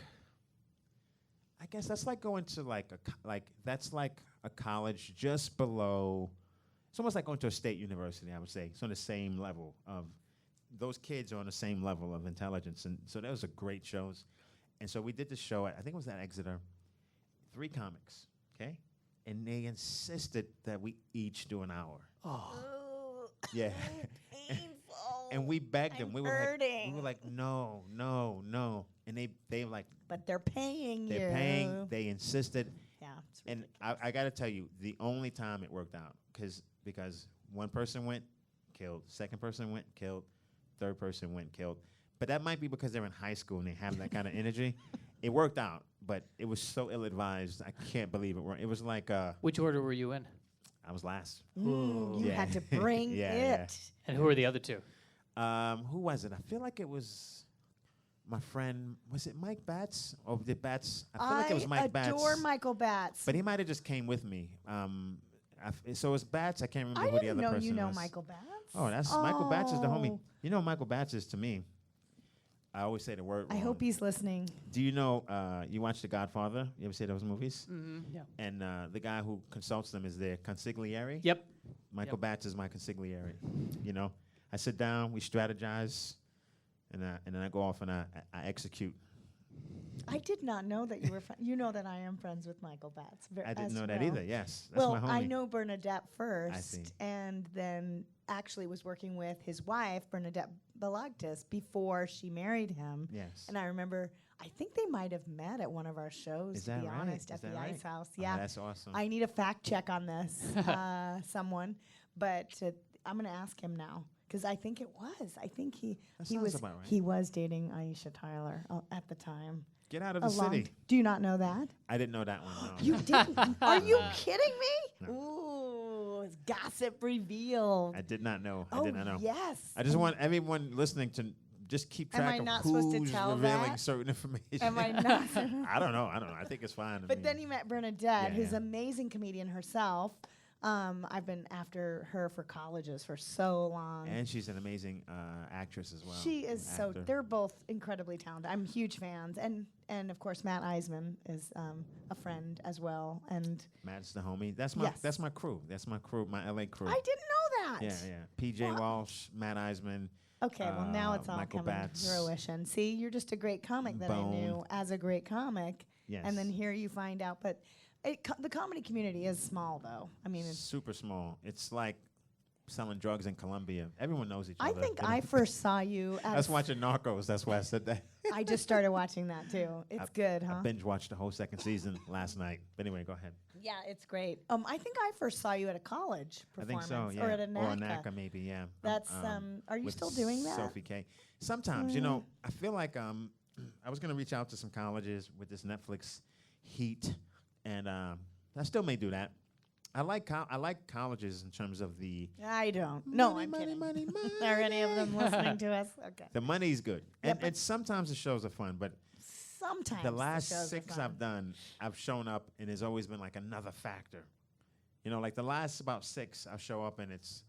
Speaker 3: I guess that's like going to that's like a college just below. It's almost like going to a state university, I would say. It's on the same level of, those kids are on the same level of intelligence. And so those are great shows. And so we did the show I think it was at Exeter, 3 comics, okay? And they insisted that we each do an hour.
Speaker 2: Oh.
Speaker 3: Yeah.
Speaker 1: Painful.
Speaker 3: And we begged them.
Speaker 1: I'm hurting.
Speaker 3: We were like, no. And they like,
Speaker 1: but they're paying you.
Speaker 3: they're paying. They insisted.
Speaker 1: Yeah. It's
Speaker 3: And
Speaker 1: ridiculous.
Speaker 3: I got to tell you, the only time it worked out, because one person went, killed. Second person went, killed. Third person went, killed. But that might be because they're in high school and they have that kind of energy. It worked out, but it was so ill-advised. I can't believe it worked. It was like
Speaker 2: Which order were you in?
Speaker 3: I was last.
Speaker 1: You
Speaker 3: Yeah.
Speaker 1: had to bring
Speaker 3: Yeah,
Speaker 1: it.
Speaker 2: And who were the other 2?
Speaker 3: Who was it? I feel like it was my friend. Was it Mike Batts? Or did Batts? I feel like it was Mike Batts.
Speaker 1: I adore Michael Batts.
Speaker 3: But he might have just came with me. So it was Batts. I can't remember
Speaker 1: I
Speaker 3: who the
Speaker 1: didn't
Speaker 3: other
Speaker 1: know
Speaker 3: person
Speaker 1: you know
Speaker 3: was.
Speaker 1: Michael Batts.
Speaker 3: Oh, that's Michael Batts is the homie. You know Michael Batts is to me. I always say the word
Speaker 1: I
Speaker 3: wrong.
Speaker 1: hope he's listening.
Speaker 3: Do you know, you watch The Godfather? You ever see those movies?
Speaker 2: Mm-hmm. Yeah.
Speaker 3: And the guy who consults them is their consigliere.
Speaker 2: Yep.
Speaker 3: Michael Batts is my consigliere. You know, I sit down, we strategize, and then I go off and I execute.
Speaker 1: I did not know that you were. You know that I am friends with Michael Batts.
Speaker 3: I didn't
Speaker 1: as
Speaker 3: know that
Speaker 1: well.
Speaker 3: either. Yes, that's
Speaker 1: Well,
Speaker 3: my homie.
Speaker 1: I know Bernadette
Speaker 3: see.
Speaker 1: first, and then actually was working with his wife, Bernadette Balagtas, before she married him.
Speaker 3: Yes.
Speaker 1: And I remember, I think they might have met at one of our shows,
Speaker 3: Is
Speaker 1: to
Speaker 3: that
Speaker 1: be
Speaker 3: right?
Speaker 1: honest,
Speaker 3: Is
Speaker 1: at the
Speaker 3: that right?
Speaker 1: Ice House.
Speaker 3: Oh,
Speaker 1: Yeah.
Speaker 3: that's awesome.
Speaker 1: I need a fact check on this, someone. But I'm going to ask him now. Because I think it was. I think
Speaker 3: That
Speaker 1: he
Speaker 3: sounds
Speaker 1: was
Speaker 3: about right.
Speaker 1: he was dating Aisha Tyler at the time.
Speaker 3: Get out of the city.
Speaker 1: Do you not know that?
Speaker 3: I didn't know that one. No.
Speaker 1: You didn't? Are you kidding me?
Speaker 3: No.
Speaker 1: Ooh, it's gossip revealed.
Speaker 3: I did not know.
Speaker 1: Oh,
Speaker 3: I did not know.
Speaker 1: yes.
Speaker 3: I just want everyone listening to just keep
Speaker 1: Am I
Speaker 3: track of
Speaker 1: not supposed to
Speaker 3: who's
Speaker 1: tell
Speaker 3: revealing
Speaker 1: that?
Speaker 3: certain information.
Speaker 1: Am I not?
Speaker 3: I don't know. I think it's fine.
Speaker 1: But then he met Bernadette,
Speaker 3: Yeah,
Speaker 1: who's
Speaker 3: yeah.
Speaker 1: an amazing comedian herself. I've been after her for colleges for so long.
Speaker 3: And she's an amazing actress as well.
Speaker 1: She is so.
Speaker 3: Actor.
Speaker 1: They're both incredibly talented. I'm huge fans, and of course Matt Eisman is a friend as well. And
Speaker 3: Matt's the homie. That's my
Speaker 1: Yes.
Speaker 3: that's my crew. That's my crew. My LA crew.
Speaker 1: I didn't know that.
Speaker 3: Yeah, yeah. PJ
Speaker 1: Wow.
Speaker 3: Walsh, Matt Eisman.
Speaker 1: Okay, well now it's all
Speaker 3: Michael
Speaker 1: coming
Speaker 3: Batts.
Speaker 1: to fruition. See, you're just a great comic that I knew
Speaker 3: Bone.
Speaker 1: as a great comic,
Speaker 3: Yes.
Speaker 1: and then here you find out. But the comedy community is small, though. I mean, it's,
Speaker 3: super small. It's like selling drugs in Colombia. Everyone knows each
Speaker 1: I
Speaker 3: other.
Speaker 1: think
Speaker 3: you know?
Speaker 1: I first saw you
Speaker 3: I
Speaker 1: at.
Speaker 3: was watching Narcos. That's why I said that.
Speaker 1: I just started watching that too. It's good, huh?
Speaker 3: I binge watched the whole second season last night. But anyway, go ahead.
Speaker 1: Yeah, it's great. I think I first saw you at a college
Speaker 3: I think
Speaker 1: performance,
Speaker 3: so. Yeah.
Speaker 1: or at a NACA.
Speaker 3: Or a NACA, maybe. Yeah.
Speaker 1: That's Are you
Speaker 3: with
Speaker 1: still doing that?
Speaker 3: Sophie K. Sometimes, you know, I feel like I was gonna reach out to some colleges with this Netflix heat, and I still may do that. I like colleges in terms of the
Speaker 1: I don't. No,
Speaker 3: money,
Speaker 1: I'm
Speaker 3: money,
Speaker 1: kidding.
Speaker 3: money, money.
Speaker 1: Are any of them listening to us? Okay.
Speaker 3: The money's good,
Speaker 1: Yeah,
Speaker 3: and,
Speaker 1: but-
Speaker 3: and sometimes the shows are fun. But
Speaker 1: Sometimes
Speaker 3: the last
Speaker 1: shows are
Speaker 3: 6
Speaker 1: fun.
Speaker 3: I've done, I've shown up, and there's always been like another factor. You know, like the last about 6, I show up, and it's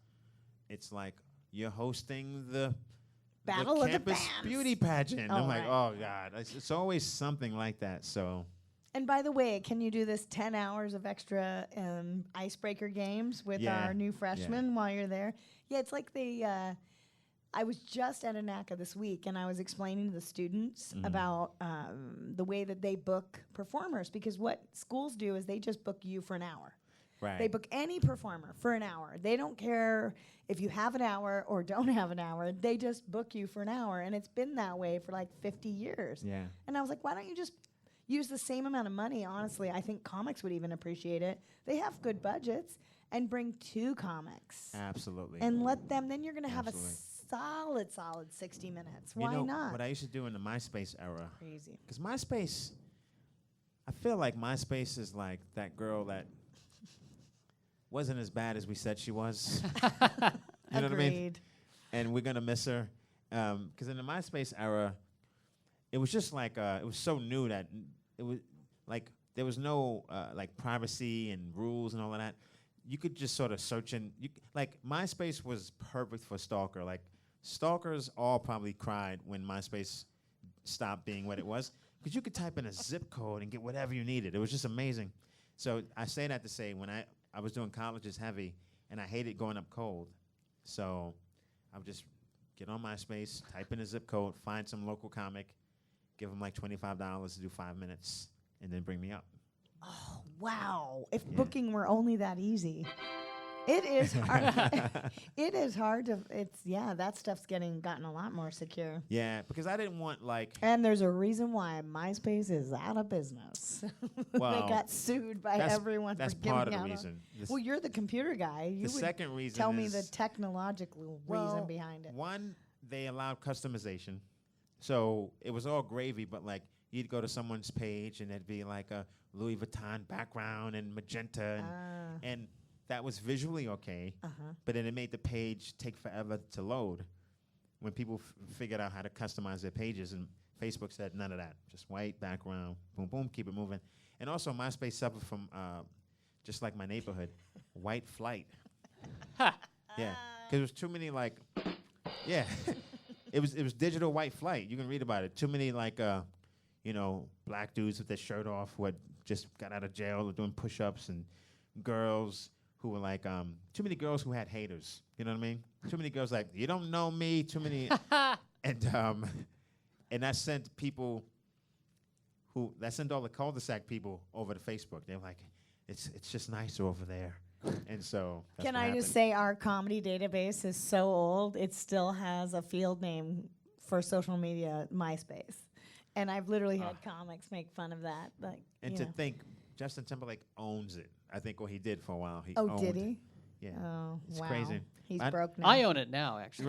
Speaker 3: like you're hosting the
Speaker 1: Battle of the
Speaker 3: campus
Speaker 1: Bands.
Speaker 3: beauty pageant.
Speaker 1: Oh,
Speaker 3: I'm like,
Speaker 1: right.
Speaker 3: oh God, it's always something like that. So
Speaker 1: And by the way, can you do this 10 hours of extra icebreaker games with
Speaker 3: Yeah,
Speaker 1: our new
Speaker 3: yeah.
Speaker 1: freshmen while you're there? Yeah, it's like I was just at a NACA this week, and I was explaining to the students
Speaker 3: Mm-hmm.
Speaker 1: about the way that they book performers, because what schools do is they just book you for an hour.
Speaker 3: right,
Speaker 1: They book any performer for an hour. They don't care if you have an hour or don't have an hour. They just book you for an hour, and it's been that way for like 50 years.
Speaker 3: yeah.
Speaker 1: And I was like, why don't you just use the same amount of money? Honestly, I think comics would even appreciate it. They have good budgets, and bring 2 comics
Speaker 3: Absolutely.
Speaker 1: and let them. Then you're gonna have
Speaker 3: Absolutely.
Speaker 1: a solid 60 minutes.
Speaker 3: You
Speaker 1: Why
Speaker 3: know,
Speaker 1: not?
Speaker 3: what I used to do in the MySpace era,
Speaker 1: Crazy.
Speaker 3: because MySpace, I feel like MySpace is like that girl that wasn't as bad as we said she was. You know what I mean?
Speaker 1: Agreed.
Speaker 3: And we're gonna miss her, because in the MySpace era, it was just like it was so new that it was like there was no like privacy and rules and all of that. you could just sort of search and like MySpace was perfect for stalker. Like stalkers all probably cried when MySpace stopped being what it was, because you could type in a zip code and get whatever you needed. It was just amazing. So I say that to say when I was doing Colleges Heavy, and I hated going up cold, so I would just get on MySpace, type in a zip code, find some local comic, give them like $25 to do 5 minutes, and then bring me up.
Speaker 1: Oh, wow. If booking were only that easy. It is hard. It is hard to, that stuff's gotten a lot more secure.
Speaker 3: Yeah, because I didn't want like...
Speaker 1: And there's a reason why MySpace is out of business.
Speaker 3: Well,
Speaker 1: they got sued by everyone for giving out. That's part of the reason. Well, you're the computer guy. You
Speaker 3: the second reason
Speaker 1: tell me the technological reason behind it.
Speaker 3: One, they allowed customization. So it was all gravy, but like you'd go to someone's page and there'd be like a Louis Vuitton background and magenta and that was visually okay, but then it made the page take forever to load when people figured out how to customize their pages, and Facebook said none of that, just white background, boom, boom, keep it moving. And also MySpace suffered from, just like my neighborhood, white flight. Yeah, because there was too many like, it was digital white flight. You can read about it. Too many like, black dudes with their shirt off who had just got out of jail or doing push-ups, and girls who were like, too many girls who had haters. You know what I mean? Too many girls like, you don't know me. Too many, and that sent people that sent all the cul-de-sac people over to Facebook. They're like, it's just nicer over there, and so. That's
Speaker 1: Can
Speaker 3: what
Speaker 1: I
Speaker 3: happened.
Speaker 1: just say our comedy database is so old, it still has a field name for social media, MySpace, and I've literally had comics make fun of that. Like,
Speaker 3: and to think, Justin Timberlake owns it. I think what he did for a while.
Speaker 1: Did he?
Speaker 3: Yeah.
Speaker 1: Oh,
Speaker 3: it's
Speaker 1: wow.
Speaker 3: crazy.
Speaker 1: He's broke now.
Speaker 2: I own it now, actually.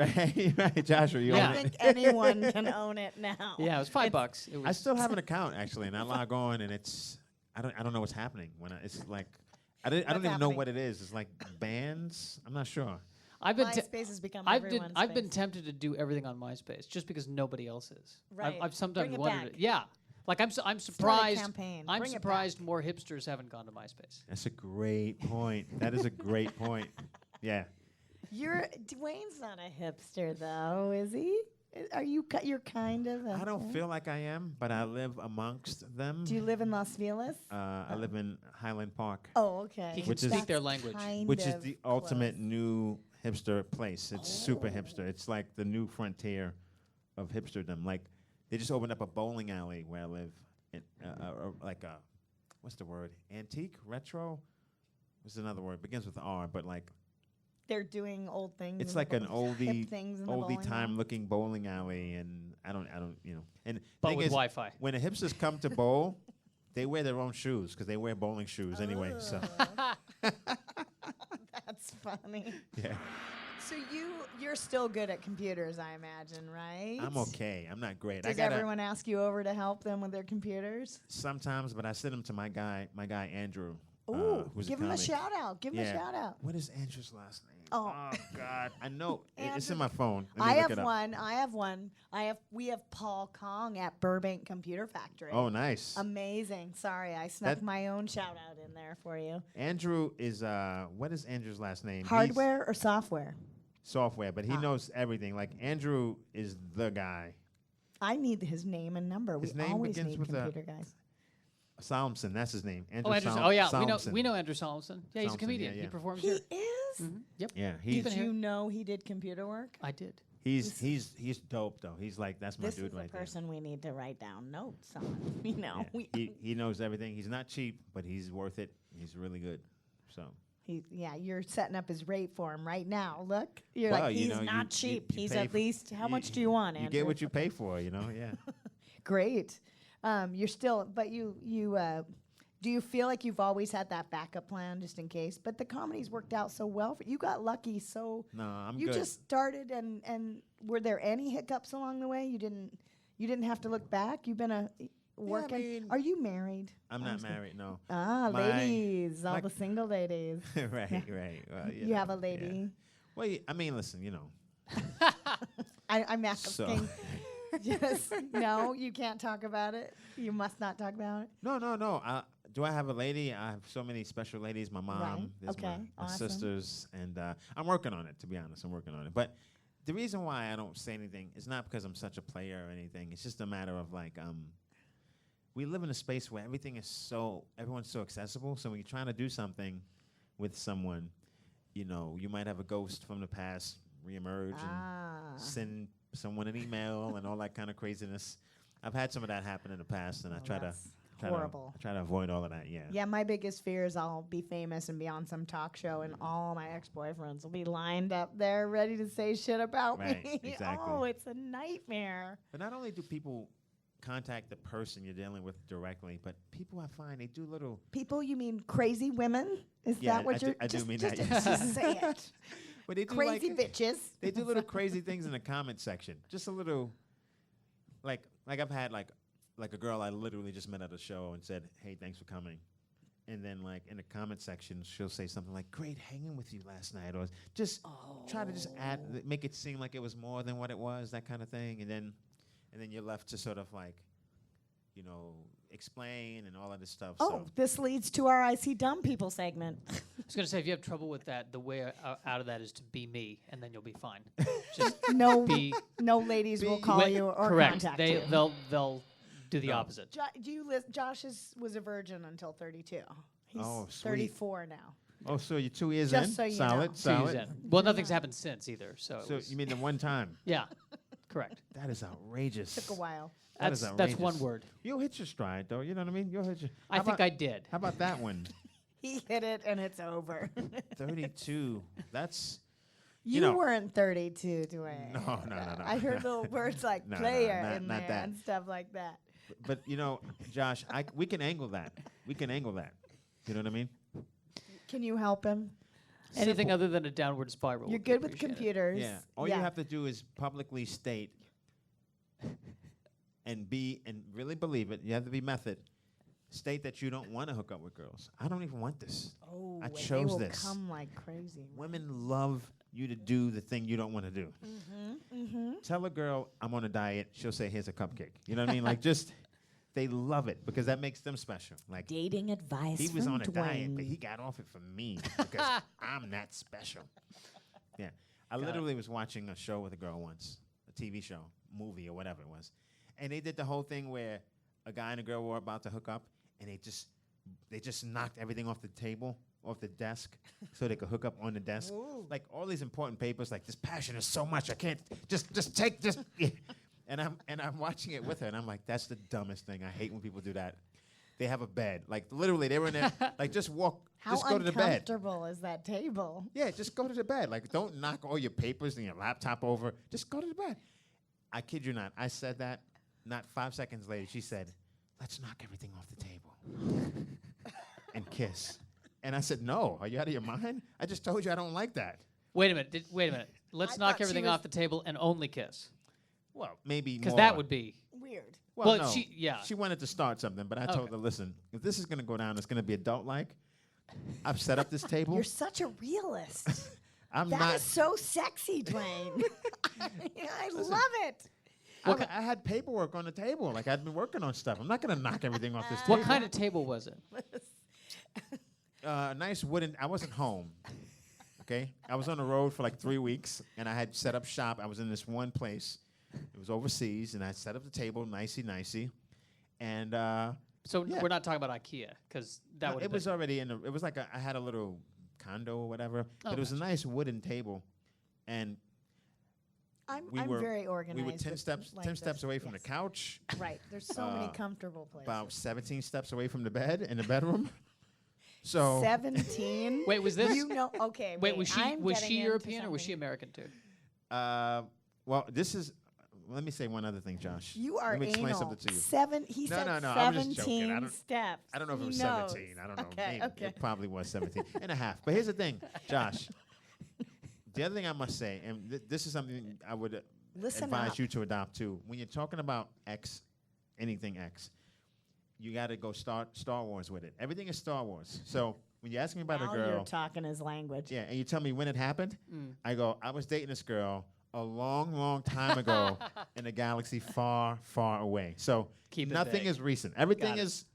Speaker 3: Right, Joshua, you
Speaker 1: I
Speaker 3: own it.
Speaker 1: think anyone can own it now.
Speaker 2: Yeah, it was $5. It was
Speaker 3: I still have an account actually, and I log on, and it's I don't know what's happening when it's like I don't even know
Speaker 1: happening?
Speaker 3: what it is. It's like bands. I'm not sure.
Speaker 1: MySpace has become everyone's
Speaker 2: I've been
Speaker 1: space.
Speaker 2: tempted to do everything on MySpace just because nobody else is.
Speaker 1: Right.
Speaker 2: I've sometimes
Speaker 1: Bring it
Speaker 2: wondered.
Speaker 1: back.
Speaker 2: Yeah, like I'm
Speaker 1: Start a
Speaker 2: surprised.
Speaker 1: campaign.
Speaker 2: I'm
Speaker 1: Bring it
Speaker 2: surprised more hipsters haven't gone to MySpace.
Speaker 3: That's a great point. That is a great point. Yeah.
Speaker 1: Dwayne's not a hipster though, is he? Are you? You're kind of.
Speaker 3: I don't feel like I am, but I live amongst them.
Speaker 1: Do you live in Las Vegas?
Speaker 3: I live in Highland Park,
Speaker 1: Oh, okay.
Speaker 2: He can
Speaker 3: Which is-
Speaker 2: speak their language.
Speaker 3: which is the ultimate new hipster place. It's super hipster. It's like the new frontier of hipsterdom. Like they just opened up a bowling alley where I live. Like a, what's the word? Antique, retro. What's another word? Begins with R, but like
Speaker 1: They're doing old things.
Speaker 3: it's
Speaker 1: in
Speaker 3: like
Speaker 1: the
Speaker 3: an
Speaker 1: bowl- hip
Speaker 3: oldie,
Speaker 1: things in the bowling
Speaker 3: time
Speaker 1: alley.
Speaker 3: looking bowling alley, and I don't, And
Speaker 2: But
Speaker 3: thing
Speaker 2: with
Speaker 3: is,
Speaker 2: Wi-Fi.
Speaker 3: when the hipsters come to bowl, they wear their own shoes because they wear bowling shoes anyway. So
Speaker 1: That's funny.
Speaker 3: yeah,
Speaker 1: So you're still good at computers, I imagine, right?
Speaker 3: I'm okay. I'm not great.
Speaker 1: Does everyone ask you over to help them with their computers?
Speaker 3: Sometimes, but I send them to my guy Andrew.
Speaker 1: Ooh,
Speaker 3: who's
Speaker 1: give him a
Speaker 3: comic.
Speaker 1: shout out. Give him a shout out.
Speaker 3: What is Andrew's last name?
Speaker 1: Oh.
Speaker 3: God, I know it's
Speaker 1: Andrew-
Speaker 3: in my phone. Let me
Speaker 1: I
Speaker 3: look
Speaker 1: have
Speaker 3: it up.
Speaker 1: one. We have Paul Kong at Burbank Computer Factory.
Speaker 3: Oh, nice.
Speaker 1: Amazing. Sorry, I snuck
Speaker 3: That-
Speaker 1: my own shout out in there for you.
Speaker 3: Andrew is what is Andrew's last name? He's
Speaker 1: Hardware or software?
Speaker 3: software, but he knows everything. Like Andrew is the guy.
Speaker 1: I need his name and number.
Speaker 3: His
Speaker 1: We
Speaker 3: name
Speaker 1: always
Speaker 3: begins
Speaker 1: need
Speaker 3: with a-
Speaker 1: computer guys.
Speaker 3: Solomson, that's his name. Andrew
Speaker 2: Oh, Andrew.
Speaker 3: Sol-
Speaker 2: Oh, yeah.
Speaker 3: Solomson.
Speaker 2: We know Andrew Solomson. Yeah, he's a
Speaker 3: Solomson,
Speaker 2: comedian.
Speaker 3: yeah,
Speaker 2: He
Speaker 3: yeah.
Speaker 2: performs
Speaker 1: He
Speaker 2: here.
Speaker 1: is?
Speaker 2: Yep.
Speaker 3: Yeah,
Speaker 2: He's
Speaker 1: Did
Speaker 2: been here.
Speaker 1: you know he did computer work?
Speaker 2: I did.
Speaker 3: he's dope though. He's like that's my
Speaker 1: This
Speaker 3: dude
Speaker 1: is the
Speaker 3: right
Speaker 1: person we need to write down notes on. You know,
Speaker 3: there. Yeah. He knows everything. He's not cheap, but he's worth it. He's really good. So
Speaker 1: you're setting up his rate for him right now. Look, you're
Speaker 3: Well,
Speaker 1: like,
Speaker 3: you
Speaker 1: he's
Speaker 3: know,
Speaker 1: not
Speaker 3: you
Speaker 1: cheap. He's
Speaker 3: pay
Speaker 1: at
Speaker 3: f-
Speaker 1: least, how much do you want,
Speaker 3: You
Speaker 1: Andrew?
Speaker 3: get what you pay for, yeah.
Speaker 1: Great. You're still, but you do you feel like you've always had that backup plan just in case? But the comedy's worked out so well for you. Got lucky, so
Speaker 3: No, I'm
Speaker 1: you
Speaker 3: good.
Speaker 1: just started, and were there any hiccups along the way? You didn't have to look back. You've been working.
Speaker 3: mean-
Speaker 1: Are you married?
Speaker 3: I'm not
Speaker 1: Honestly.
Speaker 3: married, no.
Speaker 1: Ah,
Speaker 3: My-
Speaker 1: ladies, all
Speaker 3: my-
Speaker 1: the single ladies.
Speaker 3: right. Well,
Speaker 1: You have a
Speaker 3: yeah.
Speaker 1: lady.
Speaker 3: Well, I mean, listen,
Speaker 1: I'm
Speaker 3: So
Speaker 1: asking. Just no, you can't talk about it. You must not talk about it.
Speaker 3: no. do I have a lady? I have so many special ladies. My mom,
Speaker 1: Right.
Speaker 3: there's
Speaker 1: Okay.
Speaker 3: my
Speaker 1: Awesome.
Speaker 3: sisters, and I'm working on it. To be honest, I'm working on it. But the reason why I don't say anything is not because I'm such a player or anything. It's just a matter of like, we live in a space where everyone's so accessible. So when you're trying to do something with someone, you know, you might have a ghost from the past reemerge and send someone an email and all that kind of craziness. I've had some of that happen in the past, and I try to
Speaker 1: horrible.
Speaker 3: try to avoid all of that. Yeah.
Speaker 1: Yeah, my biggest fear is I'll be famous and be on some talk show, and all my ex-boyfriends will be lined up there ready to say shit about
Speaker 3: Right,
Speaker 1: me.
Speaker 3: exactly.
Speaker 1: Oh, it's a nightmare.
Speaker 3: But not only do people contact the person you're dealing with directly, but people I find they do little.
Speaker 1: People, you mean crazy women? Is
Speaker 3: Yeah,
Speaker 1: that what
Speaker 3: I do-
Speaker 1: you're?
Speaker 3: I do
Speaker 1: just,
Speaker 3: mean
Speaker 1: just
Speaker 3: that, yes.
Speaker 1: just say it.
Speaker 3: But they do
Speaker 1: Crazy
Speaker 3: like,
Speaker 1: bitches.
Speaker 3: They do little crazy things in the comment section. Just a little, like I've had like a girl I literally just met at a show and said, "Hey, thanks for coming," and then like in the comment section she'll say something like, "Great hanging with you last night," or just try to just make it seem like it was more than what it was, that kind of thing, and then you're left to sort of like, you know, explain and all of this stuff.
Speaker 1: Oh,
Speaker 3: So
Speaker 1: this leads to our I See Dumb People segment.
Speaker 2: I was going to say, if you have trouble with that, the way out of that is to be me, and then you'll be fine. Just
Speaker 1: No,
Speaker 2: be
Speaker 1: no ladies will call you or
Speaker 2: correct.
Speaker 1: contact
Speaker 2: They
Speaker 1: you.
Speaker 2: they'll do the
Speaker 3: No.
Speaker 2: opposite.
Speaker 1: Do you Josh was a virgin until 32. He's
Speaker 3: Oh, sweet.
Speaker 1: 34 now.
Speaker 3: oh, so you're 2 years
Speaker 1: Just
Speaker 3: in?
Speaker 1: so you
Speaker 3: solid,
Speaker 1: know.
Speaker 3: solid.
Speaker 2: Well, nothing's happened since either. So, it
Speaker 3: So
Speaker 2: was-
Speaker 3: you mean the one time?
Speaker 2: yeah, correct.
Speaker 3: That is outrageous.
Speaker 1: Took a while.
Speaker 3: That is
Speaker 2: That's one
Speaker 3: outrageous.
Speaker 2: word.
Speaker 3: You'll hit your stride, though. You know what I mean? You'll hit your.
Speaker 2: I think I did.
Speaker 3: How about that one?
Speaker 1: He hit it and it's over.
Speaker 3: 32. That's.
Speaker 1: You
Speaker 3: know-
Speaker 1: weren't 32, Dwayne.
Speaker 3: No.
Speaker 1: I heard little words like
Speaker 3: No,
Speaker 1: player
Speaker 3: not-
Speaker 1: in
Speaker 3: not
Speaker 1: there
Speaker 3: that.
Speaker 1: and stuff like that.
Speaker 3: But you know, Josh, we can angle that. We can angle that. You know what I mean?
Speaker 1: Can you help him?
Speaker 2: Anything other than a downward spiral.
Speaker 1: You're
Speaker 2: would be
Speaker 1: good with
Speaker 2: appreciated.
Speaker 1: computers.
Speaker 3: Yeah. All you have to do is publicly state and really believe it. You have to be method. State that you don't want to hook up with girls. I don't even want this.
Speaker 1: Oh,
Speaker 3: I
Speaker 1: and
Speaker 3: chose
Speaker 1: they will
Speaker 3: this.
Speaker 1: come like crazy.
Speaker 3: Women love you to do the thing you don't want to do. Tell a girl I'm on a diet. She'll say, "Here's a cupcake." You know what I mean? Like just, they love it because that makes them special. Like
Speaker 1: Dating advice
Speaker 3: he was
Speaker 1: from
Speaker 3: on a diet,
Speaker 1: Dwayne.
Speaker 3: but he got off it for me because I'm that special. Yeah, I literally was watching a show with a girl once, a TV show, movie or whatever it was, and they did the whole thing where a guy and a girl were about to hook up, and they just knocked everything off the table, off the desk, so they could hook up on the desk.
Speaker 1: Ooh.
Speaker 3: Like all these important papers, like this passion is so much, I can't just take this. And I'm watching it with her, and I'm like, that's the dumbest thing. I hate when people do that. They have a bed, like literally, they were in there, like just
Speaker 1: How
Speaker 3: just go to the bed.
Speaker 1: uncomfortable is that table?
Speaker 3: Yeah, just go to the bed. Like, don't knock all your papers and your laptop over. Just go to the bed. I kid you not. I said that. Not 5 seconds later, she said, "Let's knock everything off the table and kiss." And I said, "No, are you out of your mind? I just told you I don't like that."
Speaker 2: Wait a minute. Wait a minute. Let's
Speaker 1: I
Speaker 2: knock
Speaker 1: thought she
Speaker 2: everything
Speaker 1: was-
Speaker 2: off the table and only kiss.
Speaker 3: Well, maybe
Speaker 2: Because
Speaker 3: more.
Speaker 2: that would be.
Speaker 1: Weird.
Speaker 2: Well,
Speaker 3: no.
Speaker 2: yeah.
Speaker 3: She wanted to start something, but I told
Speaker 2: Okay.
Speaker 3: her, "Listen, if this is going to go down, it's going to be adult-like. I've set up this table.
Speaker 1: You're such a realist.
Speaker 3: I'm
Speaker 1: That
Speaker 3: not."
Speaker 1: is so sexy, Dwayne. I love it.
Speaker 3: I had paperwork on the table. Like, I'd been working on stuff. I'm not going to knock everything off this table.
Speaker 2: What kind of table was it?
Speaker 3: Nice wooden. I wasn't home. Okay, I was on the road for like 3 weeks, and I had set up shop. I was in this one place. It was overseas, and I set up the table, nicey, and
Speaker 2: So
Speaker 3: Yeah.
Speaker 2: we're not talking about IKEA, because that
Speaker 3: no,
Speaker 2: would
Speaker 3: it
Speaker 2: have
Speaker 3: was
Speaker 2: been.
Speaker 3: already in the. It was like I had a little condo or whatever, but it was a nice wooden table, and
Speaker 1: I'm
Speaker 3: we were
Speaker 1: very organized.
Speaker 3: we were 10
Speaker 1: with
Speaker 3: steps
Speaker 1: like
Speaker 3: 10 steps
Speaker 1: this.
Speaker 3: away from
Speaker 1: Yes.
Speaker 3: the couch,
Speaker 1: Right. There's so many comfortable places.
Speaker 3: about 17 steps away from the bed in the bedroom. So
Speaker 1: 17.
Speaker 2: Wait, was this?
Speaker 1: You know? Okay.
Speaker 2: Wait, was she
Speaker 1: I'm
Speaker 2: was
Speaker 1: getting
Speaker 2: she
Speaker 1: into
Speaker 2: European or was she
Speaker 1: something.
Speaker 2: American too?
Speaker 3: well, this is. Let me say one other thing, Josh.
Speaker 1: You are
Speaker 3: Let me explain
Speaker 1: anal.
Speaker 3: something to you.
Speaker 1: He
Speaker 3: No,
Speaker 1: said
Speaker 3: no, I'm just
Speaker 1: 17
Speaker 3: joking.
Speaker 1: steps.
Speaker 3: I don't know if it
Speaker 1: He
Speaker 3: was
Speaker 1: knows.
Speaker 3: 17. I don't know.
Speaker 1: Okay,
Speaker 3: Maybe.
Speaker 1: okay.
Speaker 3: It probably was 17 and a half. But here's the thing, Josh. The other thing I must say, and this is something I would
Speaker 1: Listen
Speaker 3: advise
Speaker 1: up.
Speaker 3: you to adopt too. When you're talking about anything X, you got to go Star Wars with it. Everything is Star Wars. So when you ask me about
Speaker 1: Now
Speaker 3: a girl,
Speaker 1: you're talking his language.
Speaker 3: yeah, and you tell me when it happened, I go, I was dating this girl a long time ago in a galaxy far away. So
Speaker 2: Keep it
Speaker 3: nothing
Speaker 2: vague.
Speaker 3: is recent. Everything
Speaker 2: Got it.
Speaker 3: is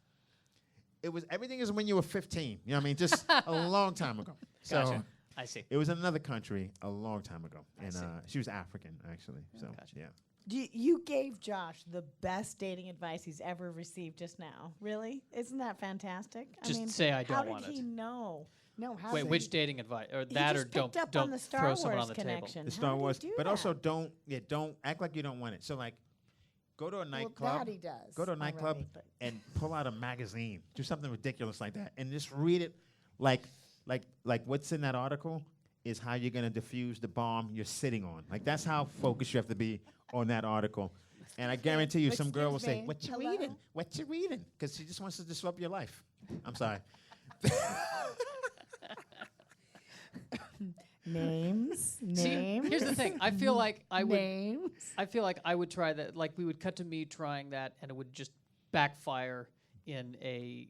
Speaker 3: it was everything is when you were 15. You know what I mean? Just a long time ago. So
Speaker 2: Gotcha. I see.
Speaker 3: it was another country a long time ago, and
Speaker 2: see.
Speaker 3: she was African actually. So
Speaker 2: Gotcha.
Speaker 3: yeah.
Speaker 1: You gave Josh the best dating advice he's ever received just now. Really? Isn't that fantastic?
Speaker 2: Just say I don't want
Speaker 1: How did he
Speaker 2: it.
Speaker 1: know? No, how
Speaker 2: Wait,
Speaker 1: did
Speaker 2: which dating advice? Or
Speaker 1: he
Speaker 2: that,
Speaker 1: just
Speaker 2: or don't
Speaker 1: picked up
Speaker 2: don't
Speaker 1: on the Star
Speaker 2: throw
Speaker 1: Wars
Speaker 2: someone on the
Speaker 1: connection.
Speaker 3: The
Speaker 1: How
Speaker 3: Star
Speaker 1: did he
Speaker 3: Wars,
Speaker 1: do
Speaker 3: but
Speaker 1: that?
Speaker 3: also don't act like you don't want it. So like, go to a
Speaker 1: Well,
Speaker 3: nightclub.
Speaker 1: that he does.
Speaker 3: Go to a nightclub
Speaker 1: already, but-
Speaker 3: and pull out a magazine. Do something ridiculous like that, and just read it, like what's in that article is how you're gonna defuse the bomb you're sitting on. Like that's how focused you have to be on that article. And I guarantee you, some girl will
Speaker 1: Excuse
Speaker 3: say,
Speaker 1: me.
Speaker 3: "What you
Speaker 1: Hello?
Speaker 3: reading? What you reading?" Because she just wants to disrupt your life. I'm sorry.
Speaker 1: Names.
Speaker 2: See,
Speaker 1: Names.
Speaker 2: here's the thing. I feel like I would.
Speaker 1: Names.
Speaker 2: I feel like I would try that. Like we would cut to me trying that, and it would just backfire in a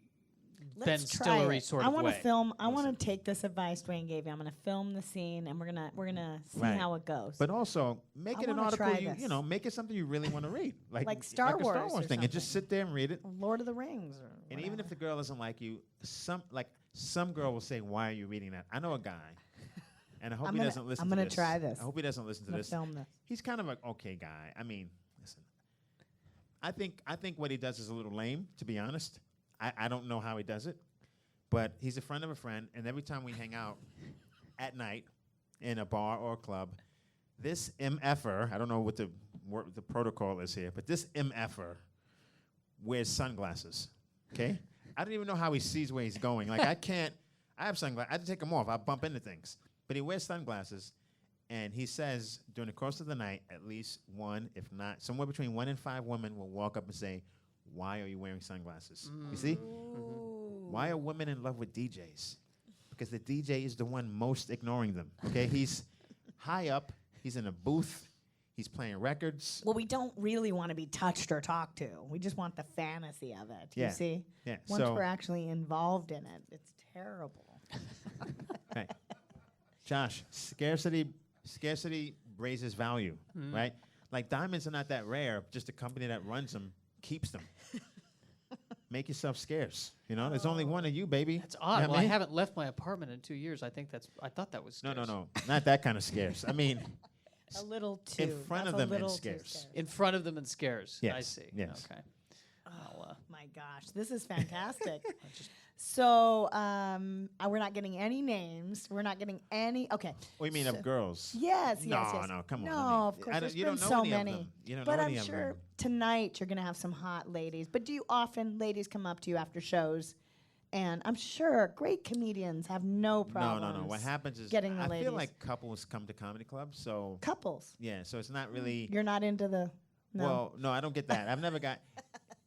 Speaker 2: Ben
Speaker 1: Let's try
Speaker 2: Stillery
Speaker 1: it.
Speaker 2: sort
Speaker 1: I
Speaker 2: of
Speaker 1: want to
Speaker 2: way.
Speaker 1: film. I want to take this advice Dwayne gave you. I'm going to film the scene, and we're gonna see
Speaker 3: Right.
Speaker 1: how it goes.
Speaker 3: But also make
Speaker 1: I
Speaker 3: it an
Speaker 1: wanna
Speaker 3: article.
Speaker 1: try
Speaker 3: You
Speaker 1: this.
Speaker 3: know, make it something you really want to read,
Speaker 1: Like Star
Speaker 3: a Star
Speaker 1: Wars
Speaker 3: Wars
Speaker 1: or
Speaker 3: thing, and just
Speaker 1: something.
Speaker 3: sit there and read it.
Speaker 1: Lord of the Rings. Or
Speaker 3: And even if
Speaker 1: whatever.
Speaker 3: the girl doesn't like you, some girl will say, "Why are you reading that?" I know a guy, and I hope
Speaker 1: I'm
Speaker 3: he
Speaker 1: gonna-
Speaker 3: doesn't listen.
Speaker 1: I'm
Speaker 3: to
Speaker 1: gonna
Speaker 3: this.
Speaker 1: try this.
Speaker 3: I hope he doesn't listen to
Speaker 1: I'm gonna
Speaker 3: this.
Speaker 1: film this.
Speaker 3: He's kind of an okay guy. I mean, listen, I think what he does is a little lame, to be honest. I don't know how he does it, but he's a friend of a friend, and every time we hang out at night in a bar or a club, this MFer, I don't know what the protocol is here, but this MFer wears sunglasses. Okay, I don't even know how he sees where he's going. Like I have sunglasses. I have to take them off. I bump into things, but he wears sunglasses. And he says during the course of the night, at least one, if not somewhere between 1 and 5 women will walk up and say, "Why are you wearing sunglasses?" You see? Why are women in love with DJs? Because the DJ is the one most ignoring them. Okay, he's high up. He's in a booth. He's playing records.
Speaker 1: Well, we don't really want to be touched or talked to. We just want the fantasy of it.
Speaker 3: Yeah.
Speaker 1: You see?
Speaker 3: Yeah.
Speaker 1: Once
Speaker 3: so,
Speaker 1: we're actually involved in it, it's terrible.
Speaker 3: right. Josh, scarcity raises value, right? Like diamonds are not that rare. Just the company that runs them keeps them. Make yourself scarce. You know, there's only one of you, baby.
Speaker 2: That's odd.
Speaker 3: You know
Speaker 2: Well,
Speaker 3: what
Speaker 2: I
Speaker 3: mean?
Speaker 2: haven't left my apartment in 2 years. I thought that was
Speaker 3: No,
Speaker 2: scarce.
Speaker 3: not that kind of scarce. I mean,
Speaker 1: A little too.
Speaker 3: in front
Speaker 1: That's
Speaker 3: of
Speaker 1: a
Speaker 3: them and
Speaker 1: little too
Speaker 3: scarce.
Speaker 2: In front of them and scares. I
Speaker 3: Yes,
Speaker 2: see.
Speaker 3: yes.
Speaker 2: Okay. I'll,
Speaker 1: My gosh, this is fantastic. So we're not getting any names. We're not getting any. Okay.
Speaker 3: What do you mean
Speaker 1: So-
Speaker 3: of girls?
Speaker 1: Yes,
Speaker 3: No,
Speaker 1: yes, yes.
Speaker 3: no, come on.
Speaker 1: No,
Speaker 3: I mean,
Speaker 1: of course. There's
Speaker 3: you
Speaker 1: been
Speaker 3: don't know
Speaker 1: so
Speaker 3: any
Speaker 1: many.
Speaker 3: of them. You don't
Speaker 1: But
Speaker 3: know
Speaker 1: I'm
Speaker 3: any of
Speaker 1: sure
Speaker 3: them.
Speaker 1: tonight you're going to have some hot ladies. But do you often, ladies come up to you after shows? And I'm sure great comedians have no problem.
Speaker 3: No. What happens is
Speaker 1: getting the
Speaker 3: I
Speaker 1: ladies.
Speaker 3: feel like couples come to comedy clubs, so
Speaker 1: Couples.
Speaker 3: yeah. So it's not really.
Speaker 1: You're not into the. No.
Speaker 3: Well, no, I don't get that. I've never got.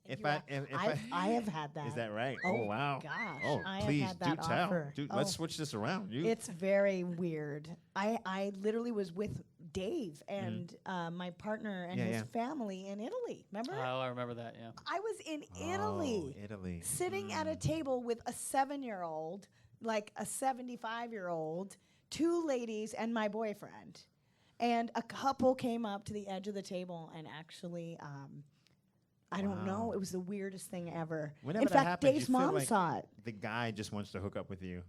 Speaker 3: If
Speaker 1: You
Speaker 3: I,
Speaker 1: are-
Speaker 3: if
Speaker 1: I have had that.
Speaker 3: Is that right?
Speaker 1: Oh,
Speaker 3: wow.
Speaker 1: gosh,
Speaker 3: Oh,
Speaker 1: I have
Speaker 3: please
Speaker 1: had that
Speaker 3: do tell.
Speaker 1: offer.
Speaker 3: Dude,
Speaker 1: Oh.
Speaker 3: let's switch this around. You.
Speaker 1: It's very weird. I literally was with Dave and my partner and
Speaker 3: Yeah,
Speaker 1: his
Speaker 3: yeah.
Speaker 1: family in Italy. Remember?
Speaker 2: oh, I remember that. Yeah.
Speaker 1: I was in Italy,
Speaker 3: Oh, Italy.
Speaker 1: sitting at a table with a 7-year-old, like a 75-year-old, 2 ladies, and my boyfriend. And a couple came up to the edge of the table and actually, I don't know,
Speaker 3: Wow.
Speaker 1: it was the weirdest thing ever.
Speaker 3: Whenever
Speaker 1: in
Speaker 3: that
Speaker 1: fact,
Speaker 3: happens,
Speaker 1: Dave's
Speaker 3: you feel
Speaker 1: mom
Speaker 3: like
Speaker 1: saw it.
Speaker 3: The guy just wants to hook up with you,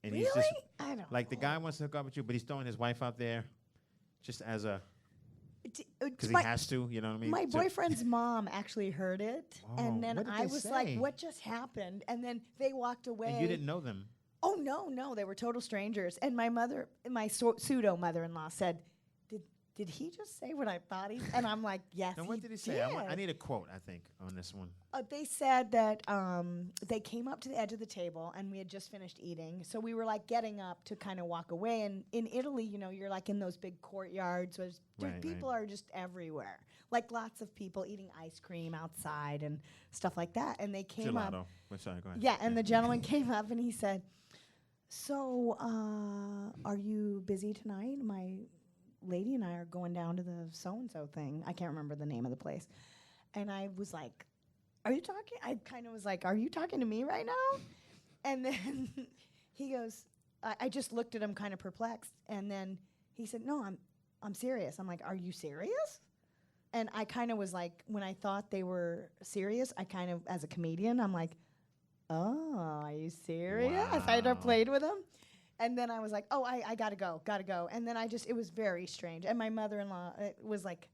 Speaker 3: and
Speaker 1: Really?
Speaker 3: he's just
Speaker 1: I don't
Speaker 3: like the
Speaker 1: know.
Speaker 3: guy wants to hook up with you, but he's throwing his wife out there, just as a because he
Speaker 1: My-
Speaker 3: has to. You know what I mean?
Speaker 1: My
Speaker 3: So-
Speaker 1: boyfriend's mom actually heard it,
Speaker 3: Oh,
Speaker 1: and then
Speaker 3: what did
Speaker 1: I
Speaker 3: they
Speaker 1: was
Speaker 3: say?
Speaker 1: like, "What just happened?" And then they walked away.
Speaker 3: And you didn't know them.
Speaker 1: Oh no, they were total strangers. And my mother, my pseudo mother-in-law, said, "Did he just say what I thought he?" And I'm like, "Yes."
Speaker 3: Now, what did he say? I need a quote. I think on this one.
Speaker 1: They said that they came up to the edge of the table and we had just finished eating. So we were like getting up to kind of walk away. And in Italy, you know, you're like in those big courtyards where
Speaker 3: Right,
Speaker 1: people are just everywhere. Like lots of people eating ice cream outside and stuff like that. And they came up.
Speaker 3: Gelato. Well, sorry, go ahead.
Speaker 1: Yeah, and the gentleman came up and he said, "So, are you busy tonight? My lady and I are going down to the so-and-so thing." I can't remember the name of the place. And I was like, "Are you talking?" I kind of was like, "Are you talking to me right now?" And then he goes, I just looked at him kind of perplexed. And then he said, "No, I'm serious." I'm like, "Are you serious?" And I kind of was like, when I thought they were serious, I kind of, as a comedian, I'm like, Oh, are you serious?
Speaker 3: Wow.
Speaker 1: I had played with him. And then I was like, oh, I gotta go. And then it was very strange. And my mother-in-law was like,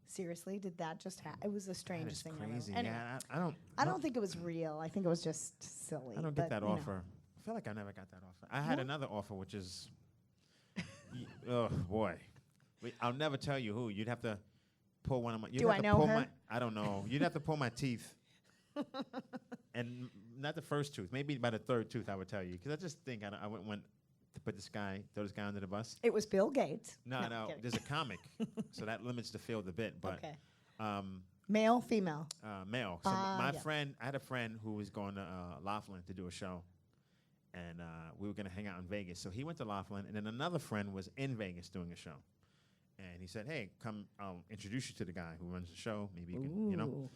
Speaker 1: seriously, did that just happen? It was the
Speaker 3: That
Speaker 1: strangest
Speaker 3: is
Speaker 1: thing
Speaker 3: crazy.
Speaker 1: ever. Anyway,
Speaker 3: Yeah,
Speaker 1: I don't think it was real. I think it was just silly.
Speaker 3: I don't get
Speaker 1: but,
Speaker 3: that
Speaker 1: you know.
Speaker 3: offer. I feel like I never got that offer. I had
Speaker 1: No?
Speaker 3: another offer, which is, oh boy, I'll never tell you who. You'd have to pull one of my. You'd
Speaker 1: Do
Speaker 3: have
Speaker 1: I
Speaker 3: to
Speaker 1: know
Speaker 3: pull
Speaker 1: her?
Speaker 3: I don't know. You'd have to pull my teeth, and not the first tooth. Maybe by the third tooth, I would tell you, because I just think I wouldn't want to throw this guy under the bus.
Speaker 1: It was Bill Gates.
Speaker 3: No,
Speaker 1: I'm
Speaker 3: no.
Speaker 1: kidding.
Speaker 3: There's a comic, so that limits the field a bit. But
Speaker 1: Okay.
Speaker 3: um,
Speaker 1: Male, female.
Speaker 3: male. So my
Speaker 1: yeah.
Speaker 3: friend, I had a friend who was going to Laughlin to do a show, and we were going to hang out in Vegas. So he went to Laughlin, and then another friend was in Vegas doing a show, and he said, "Hey, come, I'll introduce you to the guy who runs the show. Maybe you can, you know."
Speaker 1: Ooh.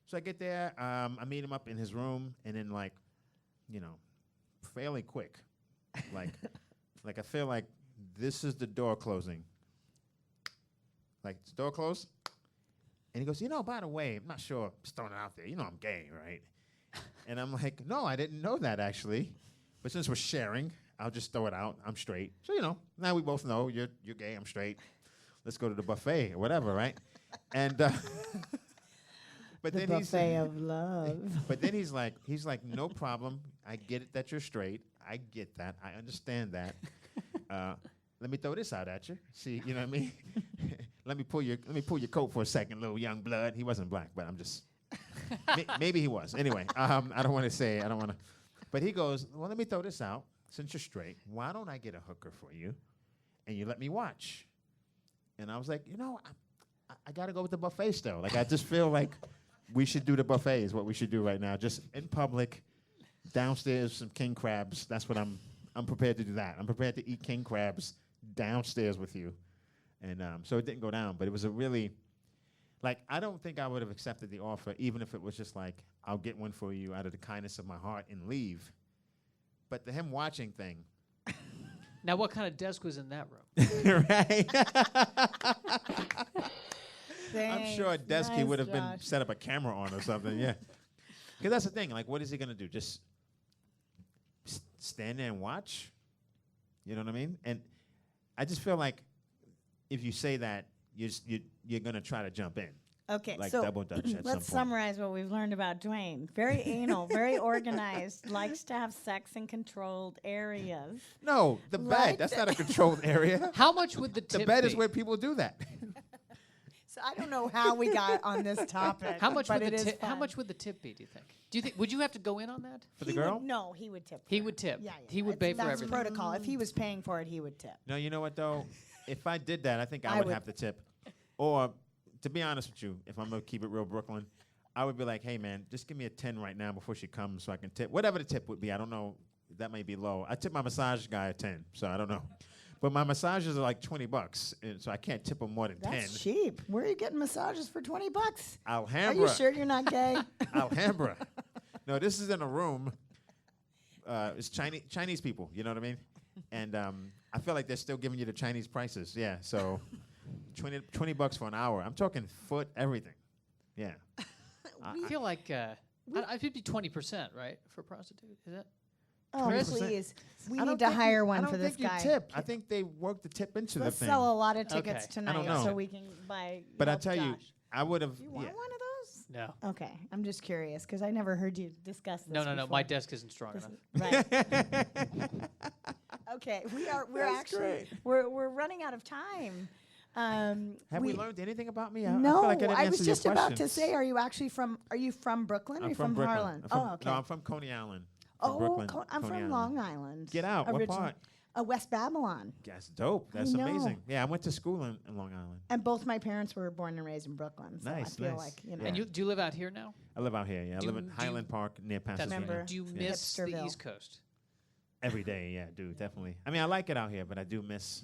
Speaker 3: So I get there, I meet him up in his room, and then fairly quick, like I feel like this is the door closing. Like, it's door closed. And he goes, by the way, I'm not sure, just throwing it out there. I'm gay, right? And I'm like, no, I didn't know that, actually. But since we're sharing, I'll just throw it out. I'm straight. So, now we both know you're gay, I'm straight. Let's go to the buffet or whatever, right? And but
Speaker 1: The
Speaker 3: then
Speaker 1: buffet of love.
Speaker 3: But then he's like, no problem. I get it that you're straight. I get that. I understand that. Let me throw this out at you. See, you know what I mean? Let me pull your coat for a second, little young blood. He wasn't black, but I'm just maybe he was. Anyway, I don't want to say. I don't want to. But he goes, well, let me throw this out. Since you're straight, why don't I get a hooker for you, and you let me watch? And I was like, I got to go with the buffet still. Like, I just feel like we should do the buffet is what we should do right now, just in public, downstairs, some king crabs. That's what I'm prepared to do that. I'm prepared to eat king crabs downstairs with you. And so it didn't go down, but it was a really, I don't think I would have accepted the offer, even if it was just like, I'll get one for you out of the kindness of my heart and leave. But the him watching thing.
Speaker 2: Now, what kind of desk was in that room?
Speaker 3: Right? I'm
Speaker 1: Thanks.
Speaker 3: sure a desk he
Speaker 1: Nice,
Speaker 3: would have been
Speaker 1: Josh.
Speaker 3: set up a camera on or something, yeah. Because that's the thing, what is he going to do? Just stand there and watch? You know what I mean? And I just feel like if you say that, you're going to try to jump in.
Speaker 1: Okay,
Speaker 3: Like
Speaker 1: so
Speaker 3: double dutch at some point.
Speaker 1: let's summarize what we've learned about Dwayne. Very anal, very organized, likes to have sex in controlled areas.
Speaker 3: No, the bed. That's not a controlled area.
Speaker 2: How much would the tip
Speaker 3: The bed
Speaker 2: be?
Speaker 3: is where people do that.
Speaker 1: So I don't know how we got on this topic.
Speaker 2: How much
Speaker 1: but
Speaker 2: would
Speaker 1: it
Speaker 2: the
Speaker 1: is
Speaker 2: tip? How
Speaker 1: fun.
Speaker 2: much would the tip be? Do you think? Would you have to go in on that?
Speaker 3: For the
Speaker 1: He
Speaker 3: girl?
Speaker 1: would, no, he would tip.
Speaker 2: He
Speaker 1: for
Speaker 2: would
Speaker 1: it.
Speaker 2: tip.
Speaker 1: Yeah,
Speaker 2: He would pay for
Speaker 1: that's
Speaker 2: everything.
Speaker 1: protocol. If he was paying for it, he would tip.
Speaker 3: No, you know what, though? If I did that, I think I
Speaker 1: I
Speaker 3: would
Speaker 1: would-
Speaker 3: have to tip. Or, to be honest with you, if I'm going to keep it real Brooklyn, I would be like, hey, man, just give me a 10 right now before she comes so I can tip. Whatever the tip would be, I don't know. That may be low. I tip my massage guy a 10, so I don't know. But my massages are like $20, and so I can't tip him more than 10.
Speaker 1: That's cheap. Where are you getting massages for $20?
Speaker 3: Alhambra.
Speaker 1: Are you sure you're not gay?
Speaker 3: Alhambra. No, this is in a room. It's Chinese people, you know what I mean? And I feel like they're still giving you the Chinese prices. Yeah, so $20 for an hour. I'm talking foot, everything. Yeah.
Speaker 2: I feel like I could be 20%, right, for a prostitute. Is that?
Speaker 1: Oh,
Speaker 3: 20%.
Speaker 1: please. We
Speaker 3: I don't
Speaker 1: need to
Speaker 3: think
Speaker 1: hire
Speaker 3: you-
Speaker 1: one for this
Speaker 3: I don't think
Speaker 1: guy.
Speaker 3: you tip. I think they work the tip into
Speaker 1: Let's
Speaker 3: the thing.
Speaker 1: sell a lot of tickets
Speaker 2: Okay.
Speaker 1: tonight
Speaker 3: know.
Speaker 1: so we can buy.
Speaker 3: But I
Speaker 1: help
Speaker 3: tell you,
Speaker 1: Josh.
Speaker 3: I would have.
Speaker 1: Do you want one of those?
Speaker 2: No.
Speaker 1: Okay, I'm just curious because I never heard you discuss this.
Speaker 2: No.
Speaker 1: before.
Speaker 2: My desk isn't strong
Speaker 1: This
Speaker 2: enough.
Speaker 1: is- right. Okay, we're
Speaker 3: That's
Speaker 1: actually
Speaker 3: great.
Speaker 1: we're running out of time.
Speaker 3: Have we learned anything about me? I
Speaker 1: No,
Speaker 3: feel like I didn't
Speaker 1: I
Speaker 3: answer
Speaker 1: was
Speaker 3: your
Speaker 1: just about to
Speaker 3: questions.
Speaker 1: say, are you from Brooklyn or
Speaker 3: I'm
Speaker 1: are you
Speaker 3: from
Speaker 1: from
Speaker 3: Brooklyn.
Speaker 1: Harlan?
Speaker 3: I'm from-
Speaker 1: Oh, okay.
Speaker 3: No, I'm from Coney Island. From
Speaker 1: Oh,
Speaker 3: Brooklyn,
Speaker 1: I'm
Speaker 3: Coney
Speaker 1: from
Speaker 3: Island.
Speaker 1: Long Island.
Speaker 3: Get out. What
Speaker 1: originally.
Speaker 3: part?
Speaker 1: West Babylon.
Speaker 3: That's dope.
Speaker 1: I
Speaker 3: That's
Speaker 1: know.
Speaker 3: amazing. Yeah, I went to school in Long Island.
Speaker 1: And both my parents were born and raised in Brooklyn. So
Speaker 3: Nice,
Speaker 1: I feel
Speaker 3: nice.
Speaker 1: like, you know.
Speaker 3: Yeah.
Speaker 2: And do you live out here now?
Speaker 3: I live out here. Yeah, I
Speaker 2: Do
Speaker 3: live
Speaker 2: you-
Speaker 3: in
Speaker 2: do you-
Speaker 3: Highland Park near Pasadena.
Speaker 1: Remember.
Speaker 2: Do you
Speaker 1: Yeah.
Speaker 2: miss the
Speaker 1: Hipsterville.
Speaker 2: East Coast?
Speaker 3: Every day, yeah, I do definitely. I mean, I like it out here, but I do miss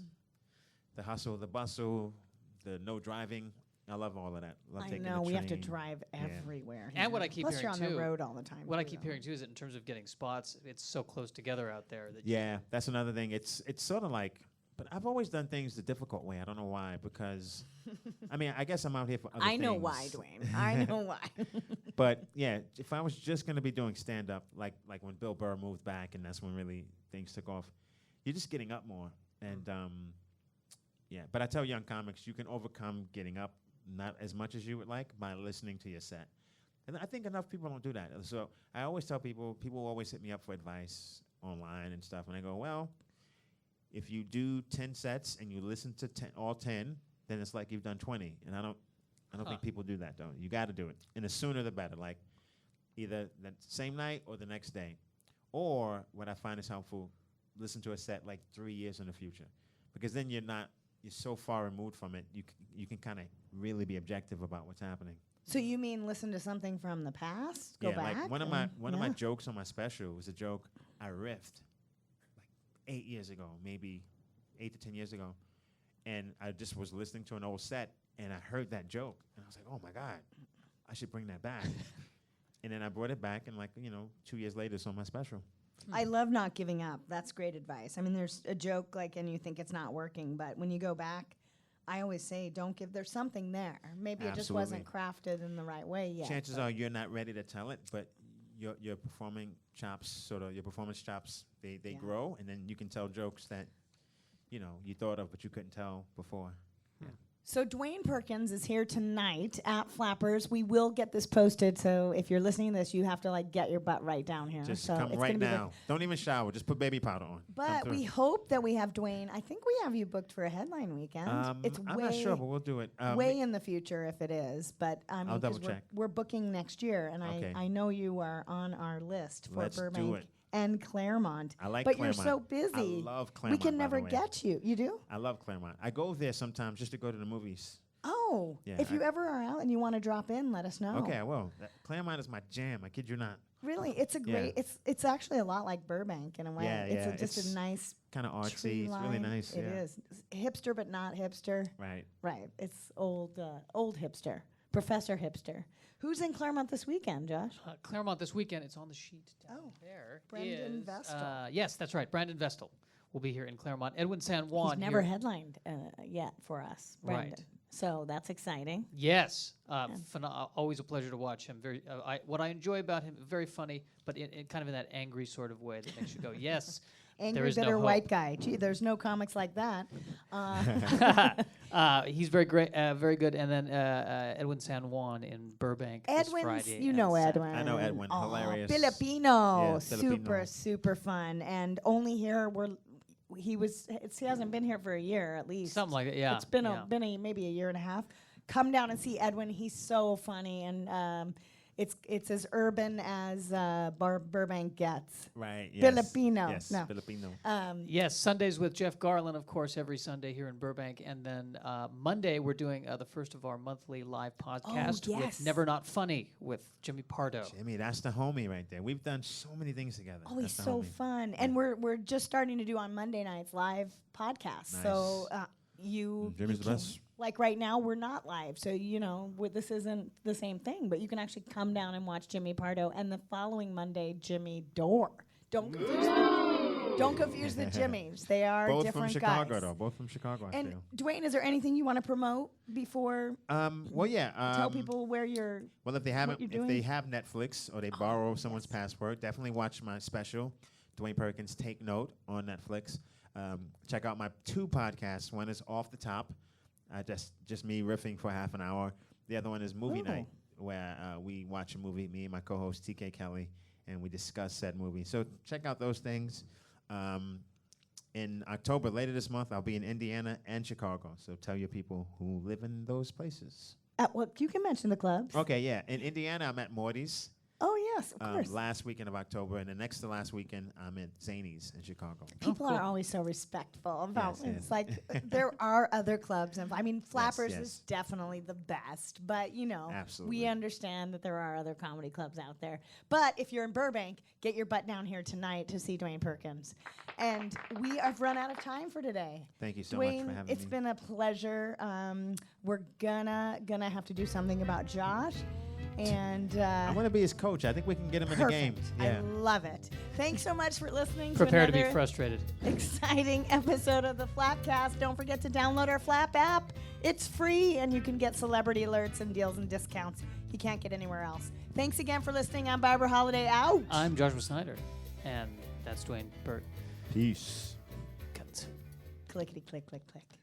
Speaker 3: the hustle, the bustle, the no driving. I love all of that. Love
Speaker 1: I
Speaker 3: taking
Speaker 1: know
Speaker 3: the
Speaker 1: we have to
Speaker 3: train.
Speaker 1: drive everywhere.
Speaker 2: And what
Speaker 1: here.
Speaker 2: I keep
Speaker 1: Plus
Speaker 2: hearing
Speaker 1: you're on
Speaker 2: too-
Speaker 1: the road all the time.
Speaker 2: What I
Speaker 1: too,
Speaker 2: keep
Speaker 1: though.
Speaker 2: hearing too is that in terms of getting spots, it's so close together out there that
Speaker 3: Yeah, that's another thing. It's sort of like, but I've always done things the difficult way. I don't know why, because I mean, I guess I'm out here for other
Speaker 1: I know
Speaker 3: things.
Speaker 1: why, Dwayne. I know why.
Speaker 3: But yeah, if I was just gonna be doing stand up, like when Bill Burr moved back, and that's when really things took off, you're just getting up more. And yeah, but I tell young comics, you can overcome getting up not as much as you would like by listening to your set. And I think enough people don't do that. So I always tell people always hit me up for advice online and stuff, and I go, well, if you do 10 sets and you listen to all 10, then it's like you've done 20. And I don't think people do that, though. You got to do it. And the sooner the better, like either the same night or the next day. Or what I find is helpful, listen to a set like 3 years in the future. Because then you're so far removed from it, you can kind of really be objective about what's happening.
Speaker 1: So you mean listen to something from the past? Go back?
Speaker 3: Like one of my jokes on my special was a joke I riffed like 8 years ago, maybe 8 to 10 years ago. And I just was listening to an old set, and I heard that joke, and I was like, oh, my God, I should bring that back. And then I brought it back, and 2 years later, it's on my special.
Speaker 1: I love not giving up. That's great advice. I mean, there's a joke, and you think it's not working, but when you go back, I always say, there's something there. Maybe it just wasn't crafted in the right way yet.
Speaker 3: Chances are you're not ready to tell it, but your performance chops, they grow, and then you can tell jokes that, you thought of, but you couldn't tell before. Yeah.
Speaker 1: So Dwayne Perkins is here tonight at Flappers. We will get this posted, so if you're listening to this, you have to get your butt right down here.
Speaker 3: Just
Speaker 1: so
Speaker 3: come right now. Don't even shower. Just put baby powder on.
Speaker 1: But we hope that we have Dwayne. I think we have you booked for a headline weekend.
Speaker 3: I'm not sure, but we'll do it.
Speaker 1: Way in the future if it is. But
Speaker 3: I'll double check.
Speaker 1: We're booking next year, and I know you are on our list for Burbank.
Speaker 3: Do it.
Speaker 1: And Claremont.
Speaker 3: I like
Speaker 1: But
Speaker 3: Claremont.
Speaker 1: you're so busy.
Speaker 3: I love Claremont.
Speaker 1: We can never get you. You do?
Speaker 3: I love Claremont. I go there sometimes just to go to the movies.
Speaker 1: Oh.
Speaker 3: Yeah,
Speaker 1: if you ever are out and you want to drop in, let us know.
Speaker 3: Okay, I will. Claremont is my jam. I kid you not.
Speaker 1: Really? It's a great, it's actually a lot like Burbank in a way.
Speaker 3: Yeah,
Speaker 1: it's just a nice
Speaker 3: kind of artsy. It's really nice.
Speaker 1: It is. Hipster, but not hipster.
Speaker 3: Right.
Speaker 1: Right. It's old hipster. Professor hipster. Who's in Claremont this weekend, Josh?
Speaker 2: Claremont this weekend. It's on the sheet down there.
Speaker 1: Brandon Vestal.
Speaker 2: Yes, that's right. Brandon Vestal will be here in Claremont. Edwin San Juan.
Speaker 1: He's never headlined yet for us, Brandon.
Speaker 2: Right.
Speaker 1: So that's exciting.
Speaker 2: Yes. Always a pleasure to watch him. What I enjoy about him, very funny, but in kind of in that angry sort of way that makes you go, yes.
Speaker 1: Angry, bitter white guy. Gee, there's no comics like that.
Speaker 2: He's very great, very good. And then Edwin San Juan in Burbank this Friday.
Speaker 1: You know Edwin.
Speaker 3: I know Edwin. Hilarious.
Speaker 1: Filipino.
Speaker 3: Yeah,
Speaker 1: Super, super fun. And only here he hasn't been here for a year at least.
Speaker 2: Something like that, yeah.
Speaker 1: It's been maybe a year and a half. Come down and see Edwin. He's so funny, and it's as urban as Burbank gets.
Speaker 3: Right. Yes.
Speaker 1: Filipino.
Speaker 3: Yes.
Speaker 1: No.
Speaker 3: Filipino.
Speaker 2: Yes. Sundays with Jeff Garland, of course, every Sunday here in Burbank, and then Monday we're doing the first of our monthly live podcast with Never Not Funny with Jimmy Pardo.
Speaker 3: Jimmy, that's the homie right there. We've done so many things together.
Speaker 1: Oh, he's so fun, and we're just starting to do on Monday nights live podcasts.
Speaker 3: Nice.
Speaker 1: So
Speaker 3: Jimmy's the best.
Speaker 1: Like right now, we're not live, so this isn't the same thing. But you can actually come down and watch Jimmy Pardo, and the following Monday, Jimmy Dore. Don't confuse the Jimmys. They are
Speaker 3: both
Speaker 1: different
Speaker 3: from Chicago,
Speaker 1: guys.
Speaker 3: though. Both from Chicago. I
Speaker 1: And
Speaker 3: feel.
Speaker 1: Dwayne, is there anything you want to promote before?
Speaker 3: Well, yeah.
Speaker 1: Tell people where you're.
Speaker 3: Well, if they have Netflix or they borrow someone's password, definitely watch my special, Dwayne Perkins Take Note, on Netflix. Check out my 2 podcasts. One is Off the Top. Just me riffing for half an hour. The other one is Movie Night, where we watch a movie, me and my co-host TK Kelly, and we discuss said movie. So check out those things. In October, later this month, I'll be in Indiana and Chicago. So tell your people who live in those places.
Speaker 1: Well, you can mention the clubs.
Speaker 3: Okay, yeah. In Indiana, I'm at Morty's.
Speaker 1: Oh, yes, of course.
Speaker 3: Last weekend of October, and the next to last weekend, I'm at Zany's in Chicago.
Speaker 1: People are always so respectful about it. It's like there are other clubs. And Flappers is definitely the best. But, we understand that there are other comedy clubs out there. But if you're in Burbank, get your butt down here tonight to see Dwayne Perkins. And we have run out of time for today.
Speaker 3: Thank you so
Speaker 1: Dwayne,
Speaker 3: much for having me.
Speaker 1: It's been a pleasure. We're gonna have to do something about Josh. And
Speaker 3: I want to be his coach. I think we can get him in the game. Yeah.
Speaker 1: I love it. Thanks so much for listening
Speaker 2: Prepare
Speaker 1: to
Speaker 2: to be
Speaker 1: another
Speaker 2: frustrated.
Speaker 1: exciting episode of the Flappcast. Don't forget to download our Flap app. It's free, and you can get celebrity alerts and deals and discounts you can't get anywhere else. Thanks again for listening. I'm Barbara Holliday. Out.
Speaker 2: I'm Joshua Snyder, and that's Dwayne Perkins.
Speaker 3: Peace.
Speaker 1: Clickety click click click.